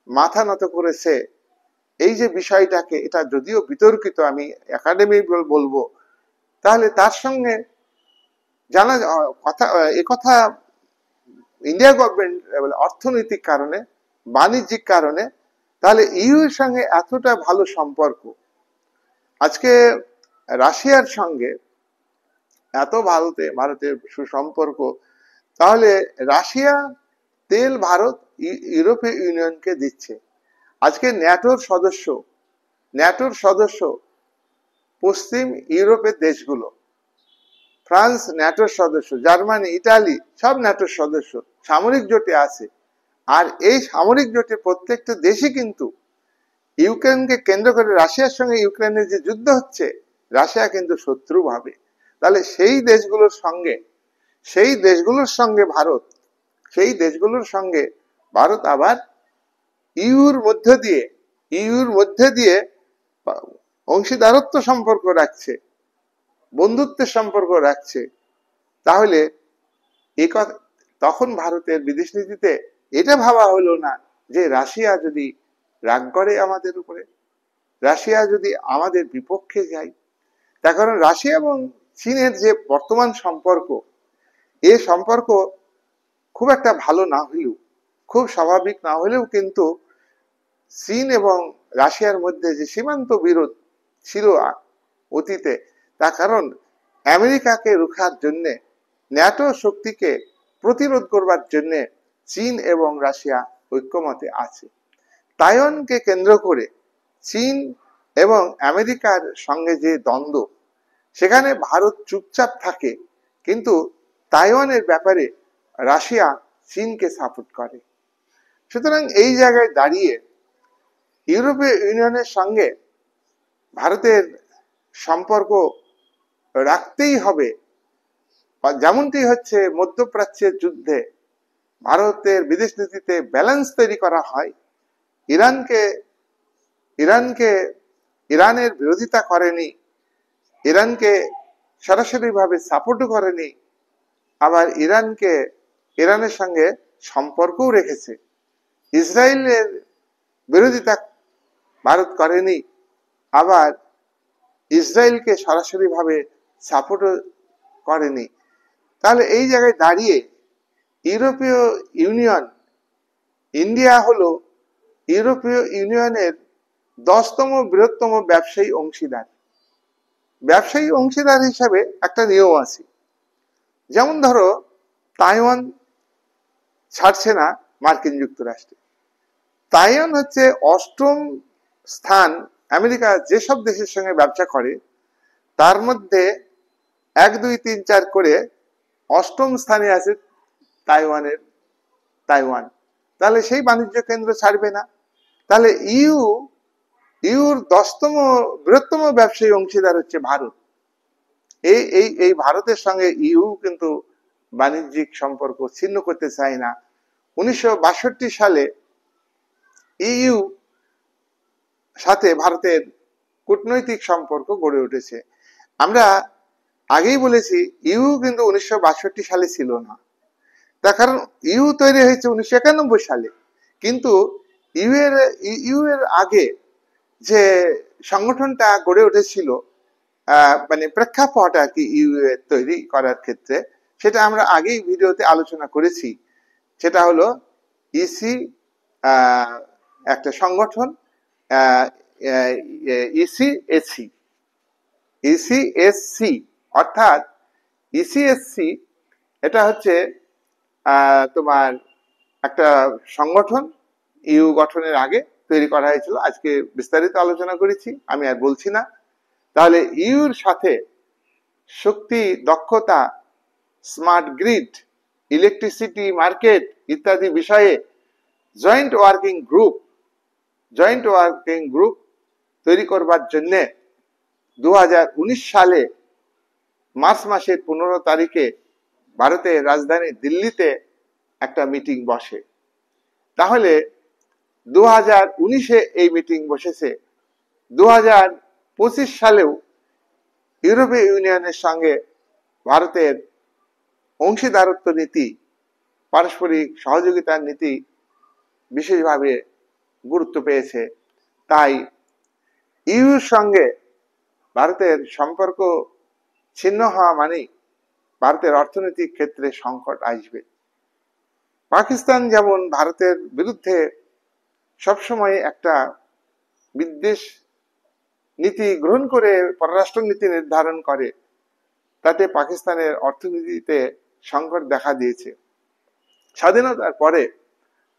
Speaker 1: মাথা নত করেছে। এই যে বিষয়টাকে, এটা যদিও বিতর্কিত, আমি একাডেমি বলবো, তাহলে তার সঙ্গে জানা কথা, একথা ইন্ডিয়া গভর্নমেন্ট অর্থনৈতিক কারণে, বাণিজ্যিক কারণে, তাহলে ইউ এর সঙ্গে এতটা ভালো সম্পর্ক, আজকে রাশিয়ার সঙ্গে এত ভারতের সুসম্পর্ক, তাহলে রাশিয়া তেল ভারত ইউরোপীয় ইউনিয়নকে দিচ্ছে। আজকে ন্যাটোর সদস্য পশ্চিম ইউরোপের দেশগুলো, ফ্রান্স ন্যাটোর সদস্য, জার্মানি, ইটালি সব ন্যাটোর সদস্য, সামরিক জোটে আছে। আর এই সামরিক জোটে প্রত্যেকটা দেশই কিন্তু ইউক্রেনকে কেন্দ্র করে, রাশিয়ার সঙ্গে ইউক্রেনের যে যুদ্ধ হচ্ছে, রাশিয়া কিন্তু শত্রু ভাবে। তাহলে সেই দেশগুলোর সঙ্গে ভারত আবার ইউর মধ্যে দিয়ে অংশীদারত্ব সম্পর্ক রাখছে, বন্ধুত্বের সম্পর্ক রাখছে। তাহলে তখন ভারতের বিদেশ নীতিতে এটা ভাবা হলো না যে রাশিয়া যদি রাগ করে আমাদের উপরে, রাশিয়া যদি আমাদের বিপক্ষে যায়। তার কারণ রাশিয়া এবং চীনের যে বর্তমান সম্পর্ক, এ সম্পর্ক খুব একটা ভালো না হলেও, খুব স্বাভাবিক না হলেও, কিন্তু চীন এবং রাশিয়ার মধ্যে যে সীমান্ত বিরোধ ছিল অতীতে, তার কারণ আমেরিকাকে রুখার জন্য, ন্যাটো শক্তিকে প্রতিরোধ করবার জন্য চীন এবং রাশিয়া ঐক্যমতে আছে। তাইওয়ানকে কেন্দ্র করে চীন এবং আমেরিকার সঙ্গে যে দ্বন্দ্ব, সেখানে ভারত চুপচাপ থাকে, কিন্তু তাইওয়ানের ব্যাপারে রাশিয়া চীনকে সাপোর্ট করে। সুতরাং এই জায়গায় দাঁড়িয়ে ইউরোপীয় ইউনিয়নের সঙ্গে ভারতের সম্পর্ক রাখতেই হবে। যেমনটি হচ্ছে মধ্যপ্রাচ্যের যুদ্ধে ভারতের বিদেশ নীতিতে ব্যালেন্স তৈরি করা হয়, ইরানের বিরোধিতা করেনি, ইরানকে সরাসরি ভাবে সাপোর্টও করেনি, আবার ইরানের সঙ্গে সম্পর্কও রেখেছে। ইসরায়েলের বিরোধিতা ভারত করেনি, আবার ইসরায়েলকে সরাসরি ভাবে সাপোর্টও করেনি। তাহলে এই জায়গায় দাঁড়িয়ে ইউরোপীয় ইউনিয়ন, ইন্ডিয়া হলো ইউরোপীয় ইউনিয়নের 10তম বৃহত্তম ব্যবসায়ী অংশীদার হিসাবে একটা নিয়ম আছে। যেমন ধরো, তাইওয়ান ছাড়ছে না মার্কিন যুক্তরাষ্ট্রে। তাইওয়ান হচ্ছে 8ম স্থান, আমেরিকা যেসব দেশের সঙ্গে ব্যবসা করে তার মধ্যে 1, 2, 3, 4 করে 8ম স্থানে আছে তাইওয়ান। তাহলে সেই বাণিজ্য কেন্দ্র ছাড়বে না। তাহলে ইউর 10তম বৃহত্তম ব্যবসায়ী অংশীদার হচ্ছে ভারত। এই ভারতের সঙ্গে ইউ কিন্তু বাণিজ্যিক সম্পর্ক ছিন্ন করতে চায় না। 1962 সালে ইউ সাথে ভারতের কূটনৈতিক সম্পর্ক গড়ে উঠেছে। আমরা আগেই বলেছি, ইউ কিন্তু 1962 সালে ছিল না। তার কারণ ইউ তৈরি হয়েছে 1991 সালে। কিন্তু ইউ এর আগে যে সংগঠনটা গড়ে উঠেছিল, মানে প্রেক্ষাপট আর কি, ইউ এর তৈরি করার ক্ষেত্রে, সেটা আমরা আগেই ভিডিওতে আলোচনা করেছি। সেটা হলো ইসি, একটা সংগঠন, ইসিএসসি, অর্থাৎ ইসিএসসি এটা হচ্ছে তোমার একটা সংগঠন, ইউ গঠনের আগে তৈরি করা হয়েছিল। আজকে বিস্তারিত আলোচনা করেছি, আমি আর বলছি না। তাহলে ইউর সাথে শক্তি দক্ষতা, স্মার্ট গ্রিড, ইলেকট্রিসিটি মার্কেট ইত্যাদি বিষয়ে জয়েন্ট ওয়ার্কিং গ্রুপ তৈরি করবার জন্য 2019 সালে মার্চ মাসের 15 তারিখে ভারতের রাজধানী দিল্লিতে একটা মিটিং বসে। তাহলে 2019-এ এই মিটিং বসেছে, 2025 সালেও ইউরোপীয় ইউনিয়নের সঙ্গে ভারতের অংশীদারত্ব নীতি, পারস্পরিক সহযোগিতার নীতি বিশেষভাবে গুরুত্ব পেয়েছে। তাই ইউর সঙ্গে ভারতের সম্পর্ক ছিন্ন হওয়া মানেই ভারতের অর্থনৈতিক ক্ষেত্রে সংকট আসবে। পাকিস্তান যেমন ভারতের বিরুদ্ধে সবসময় একটা বিদ্বেষ নীতি গ্রহণ করে পররাষ্ট্র নীতি নির্ধারণ করে, তাতে পাকিস্তানের অর্থনীতিতে সংকট দেখা দিয়েছে। স্বাধীনতার পরে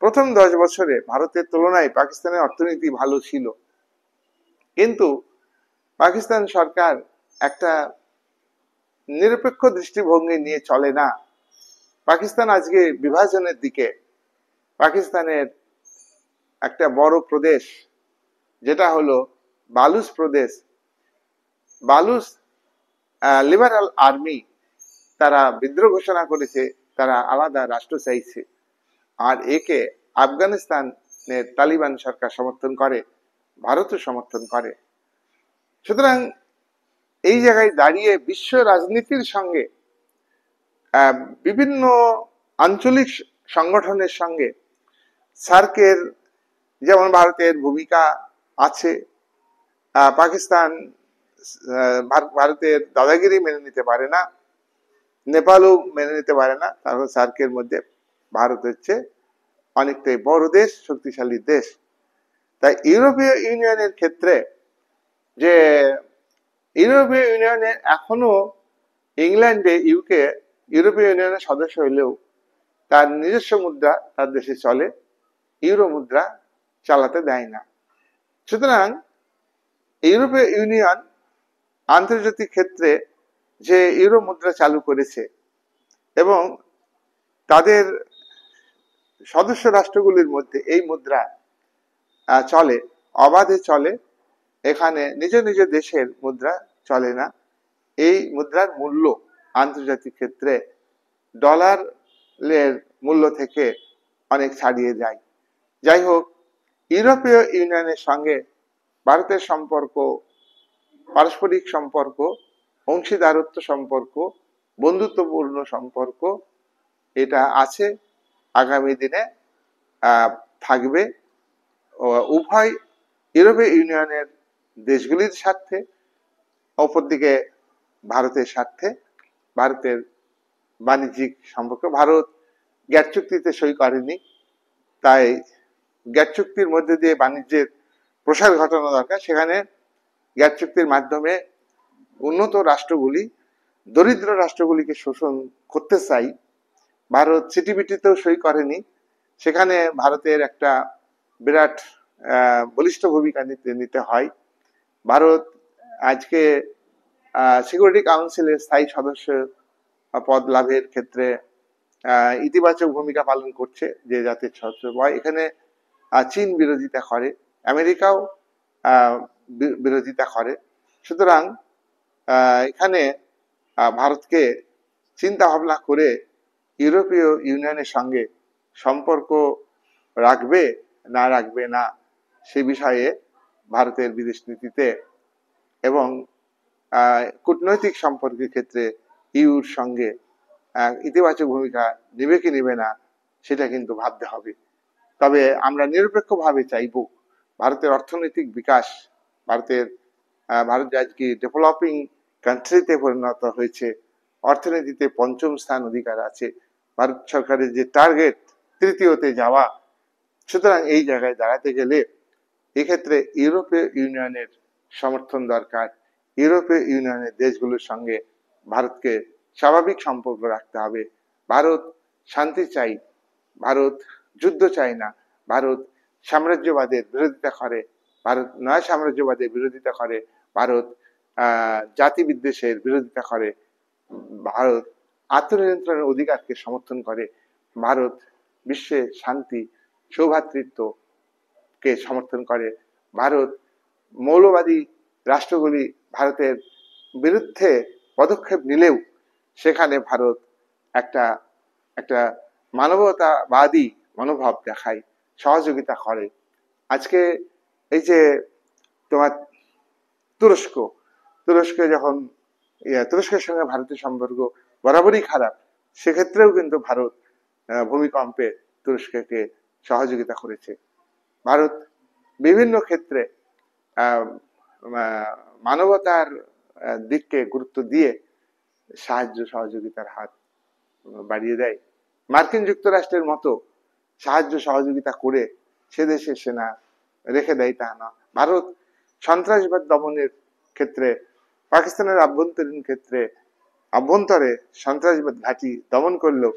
Speaker 1: প্রথম 10 বছরে ভারতের তুলনায় পাকিস্তানের অর্থনীতি ভালো ছিল, কিন্তু পাকিস্তান সরকার একটা নিরপেক্ষ দৃষ্টিভঙ্গি নিয়ে চলে না। পাকিস্তান আজকে বিভাজনের দিকে। পাকিস্তানের একটা বড় প্রদেশ যেটা হলো বালুচ প্রদেশ, বালুচ লিবারাল আর্মি তারা বিদ্রোহ ঘোষণা করেছে, তারা আলাদা রাষ্ট্র চাইছে। আর একে আফগানিস্তানের তালিবান সরকার সমর্থন করে, ভারতও সমর্থন করে। সুতরাং এই জায়গায় দাঁড়িয়ে বিশ্ব রাজনীতির সঙ্গে বিভিন্ন আঞ্চলিক সংগঠনের সঙ্গে সার্কের যেমন ভারতের ভূমিকা আছে। পাকিস্তান ভারতের দাদাগিরি মেনে নিতে পারে না, নেপালও মেনে নিতে পারে না। তারপর সার্কের মধ্যে ভারত হচ্ছে অনেকটাই বড় দেশ, শক্তিশালী দেশ। তাই ইউরোপীয় ইউনিয়নের ক্ষেত্রে, যে ইউরোপীয় ইউনিয়নে এখনো ইংল্যান্ডে ইউকে ইউরোপীয় ইউনিয়নের সদস্য হলেও তার নিজস্ব মুদ্রা তার দেশে চলে, ইউরো মুদ্রা চালাতে দেয় না। সুতরাং ইউরোপীয় ইউনিয়ন আন্তর্জাতিক ক্ষেত্রে যে ইউরো মুদ্রা চালু করেছে এবং তাদের সদস্য রাষ্ট্রগুলির মধ্যে এই মুদ্রা চলে, অবাধে চলে। এখানে নিজ নিজ দেশের মুদ্রা চলে না। এই মুদ্রার মূল্য আন্তর্জাতিক ক্ষেত্রে ডলারের মূল্য থেকে অনেক ছাড়িয়ে যায়। যাই হোক, ইউরোপীয় ইউনিয়নের সঙ্গে ভারতের সম্পর্ক, পারস্পরিক সম্পর্ক, অংশীদারত্ব সম্পর্ক, বন্ধুত্বপূর্ণ সম্পর্ক এটা আছে, আগামী দিনে থাকবে। উভয় ইউরোপীয় ইউনিয়নের দেশগুলির স্বার্থে, অপরদিকে ভারতের স্বার্থে। ভারতের বাণিজ্যিক সম্পর্ক, ভারত গ্যাট চুক্তিতে সই করেনি, তাই গ্যাট চুক্তির মধ্যে দিয়ে বাণিজ্যের প্রসার ঘটানো দরকার। সেখানে গ্যাট চুক্তির মাধ্যমে উন্নত রাষ্ট্রগুলি দরিদ্র রাষ্ট্রগুলিকে শোষণ করতে চাই। ভারত সিটিবিটিতেও সই করেনি, সেখানে ভারতের একটা বিরাট বলিষ্ঠ ভূমিকা নিতে হয়। ভারত আজকে সিকিউরিটি কাউন্সিলের স্থায়ী সদস্য পদ লাভের ক্ষেত্রে ইতিবাচক ভূমিকা পালন করছে, যে জাতির সদস্য হয়। এখানে চীন বিরোধিতা করে, আমেরিকাও বিরোধিতা করে। সুতরাং এখানে ভারতকে চিন্তা ভাবনা করে ইউরোপীয় ইউনিয়নের সঙ্গে সম্পর্ক রাখবে না রাখবে না সে বিষয়ে ভারতের বিদেশ নীতিতে এবং কূটনৈতিক সম্পর্কের ক্ষেত্রে ইউর সঙ্গে ইতিবাচক ভূমিকা নেবে কি নেবে না সেটা কিন্তু ভাবতে হবে। তবে আমরা নিরপেক্ষভাবে চাইব ভারতের অর্থনৈতিক বিকাশ। ভারত আজকে ডেভেলপিং কান্ট্রিতে পরিণত হয়েছে, অর্থনীতিতে 5ম স্থান অধিকার আছে। ভারত সরকারের যে টার্গেট 3য়তে যাওয়া। সুতরাং এই জায়গায় দাঁড়াতে গেলে এক্ষেত্রে ইউরোপীয় ইউনিয়নের সমর্থন দরকার। ইউরোপীয় ইউনিয়নের দেশগুলোর সঙ্গে ভারতকে স্বাভাবিক সম্পর্ক রাখতে হবে। ভারত শান্তি চাই, ভারত যুদ্ধ চায় না, ভারত সাম্রাজ্যবাদের বিরোধিতা করে, ভারত নয় সাম্রাজ্যবাদের বিরোধিতা করে, ভারত জাতি বিদ্বেষের বিরোধিতা করে, ভারত আত্মনিয়ন্ত্রণের অধিকারকে সমর্থন করে, ভারত বিশ্বে শান্তি সৌভ্রাতৃত্বকে সমর্থন করে, ভারত মৌলবাদী রাষ্ট্রগুলি ভারতের বিরুদ্ধে পদক্ষেপ নিলেও সেখানে ভারত একটা একটা মানবতাবাদী মনোভাব দেখায়, সহযোগিতা করে। আজকে এই যে তোমার তুরস্কে যখন তুরস্কের সঙ্গে ভারতের সম্পর্ক বরাবরই খারাপ, সেক্ষেত্রেও কিন্তু ভারত ভূমিকম্পে তুরস্ককে সহযোগিতা করেছে। ভারত বিভিন্ন ক্ষেত্রে মানবতার দিককে গুরুত্ব দিয়ে সাহায্য সহযোগিতার হাত বাড়িয়ে দেয়। মার্কিন যুক্তরাষ্ট্রের মতো সাহায্য সহযোগিতা করে সে দেশে সেনা রেখে দেয় তা না। ভারত সন্ত্রাসবাদ দমনের ক্ষেত্রে, পাকিস্তানের অভ্যন্তরে সন্ত্রাসবাদ ঘাঁটি দমন করলেও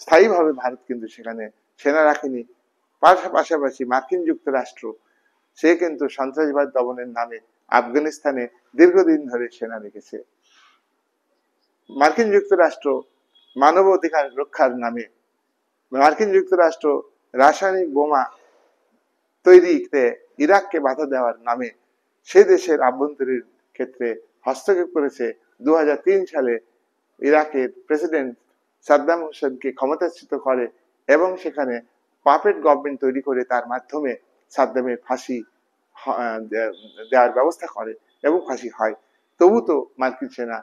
Speaker 1: স্থায়ীভাবে ভারত কিন্তু সেখানে সেনা রাখেনি। পাশাপাশি মার্কিন যুক্তরাষ্ট্র সে কিন্তু সন্ত্রাসবাদ দমনের নামে আফগানিস্তানে দীর্ঘদিন ধরে সেনা রেখেছে। মার্কিন যুক্তরাষ্ট্র মানবাধিকার রক্ষার নামে, মার্কিন যুক্তরাষ্ট্র রাসায়নিক বোমা তৈরিতে ইরাককে বাধা দেওয়ার নামে সে দেশের আভ্যন্তরীণ ক্ষেত্রে হস্তক্ষেপ করেছে। 2003 সালে ইরাকের প্রেসিডেন্ট সাদ্দাম হোসেনকে ক্ষমতাচ্যুত করে এবং সেখানে পাপেট গভর্নমেন্ট তৈরি করে তার মাধ্যমে সাদ্দামের ফাঁসি দেওয়ার ব্যবস্থা করে এবং ফাঁসি হয়। তবু তো মার্কিন সেনা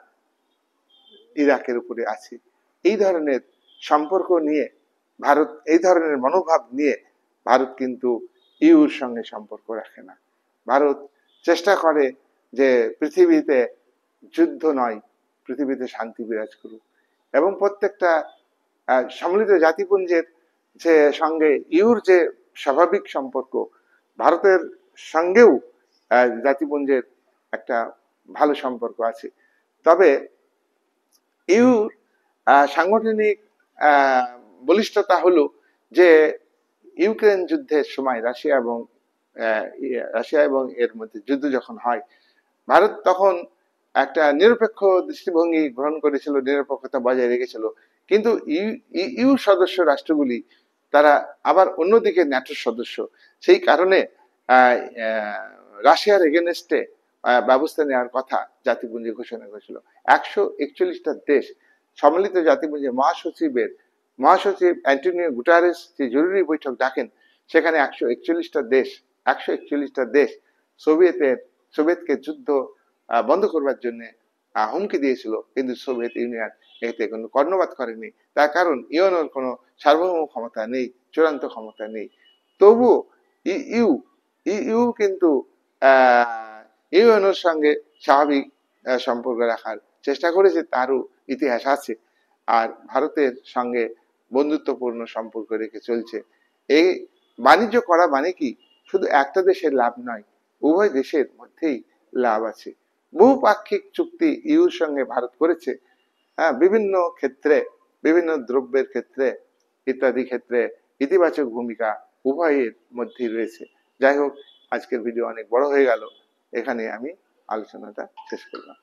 Speaker 1: ইরাকের উপরে আছে। এই ধরনের সম্পর্ক নিয়ে ভারত, এই ধরনের মনোভাব নিয়ে ভারত কিন্তু ইউর সঙ্গে সম্পর্ক রাখে না। ভারত চেষ্টা করে যে পৃথিবীতে যুদ্ধ নয়, পৃথিবীতে শান্তি বিরাজ করুক এবং প্রত্যেকটা সম্মিলিত জাতিপুঞ্জের যে সঙ্গে ইউর যে স্বাভাবিক সম্পর্ক, ভারতের সঙ্গেও জাতিপুঞ্জের একটা ভালো সম্পর্ক আছে। তবে ইউর সাংগঠনিক বলিষ্ঠতা হলো যে ইউক্রেন যুদ্ধের সময় রাশিয়া এবং এর মধ্যে যুদ্ধ যখন হয়, ভারত তখন একটা নিরপেক্ষ দৃষ্টিভঙ্গি গ্রহণ করেছিল, নিরপেক্ষতা বজায় রেখেছিল। কিন্তু ইউ সদস্য রাষ্ট্রগুলি তারা আবার অন্যদিকে ন্যাটোর সদস্য, সেই কারণে রাশিয়ার এগেনস্টে ব্যবস্থা নেওয়ার কথা জাতিপুঞ্জে ঘোষণা করেছিল। 141টা দেশ সম্মিলিত জাতিপুঞ্জে মহাসচিব অ্যান্টোনিও গুটারেস যে জরুরি বৈঠক ডাকেন, সেখানে 141টা দেশ সোভিয়েতকে যুদ্ধ বন্ধ করবার জন্য হুমকি দিয়েছিল, কিন্তু সোভিয়েত ইউনিয়ন এতে কোনো কর্ণপাত করেনি। তার কারণ ইউএনওর কোনো সার্বভৌম ক্ষমতা নেই, চূড়ান্ত ক্ষমতা নেই। তবু ইউ কিন্তু ইউএনওর সঙ্গে স্বাভাবিক সম্পর্ক রাখার চেষ্টা করেছে, তারও ইতিহাস আছে। আর ভারতের সঙ্গে বন্ধুত্বপূর্ণ সম্পর্ক রেখে চলছে। এই বাণিজ্য করা মানে কি শুধু একটা দেশের লাভ নয়, উভয় দেশের মধ্যেই লাভ আছে। বহুপাক্ষিক চুক্তি ইউর সঙ্গে ভারত করেছে, বিভিন্ন ক্ষেত্রে, বিভিন্ন দ্রব্যের ক্ষেত্রে ইত্যাদি ক্ষেত্রে ইতিবাচক ভূমিকা উভয়ের মধ্যেই রয়েছে। যাই হোক, আজকের ভিডিও অনেক বড় হয়ে গেল, এখানে আমি আলোচনাটা শেষ করলাম।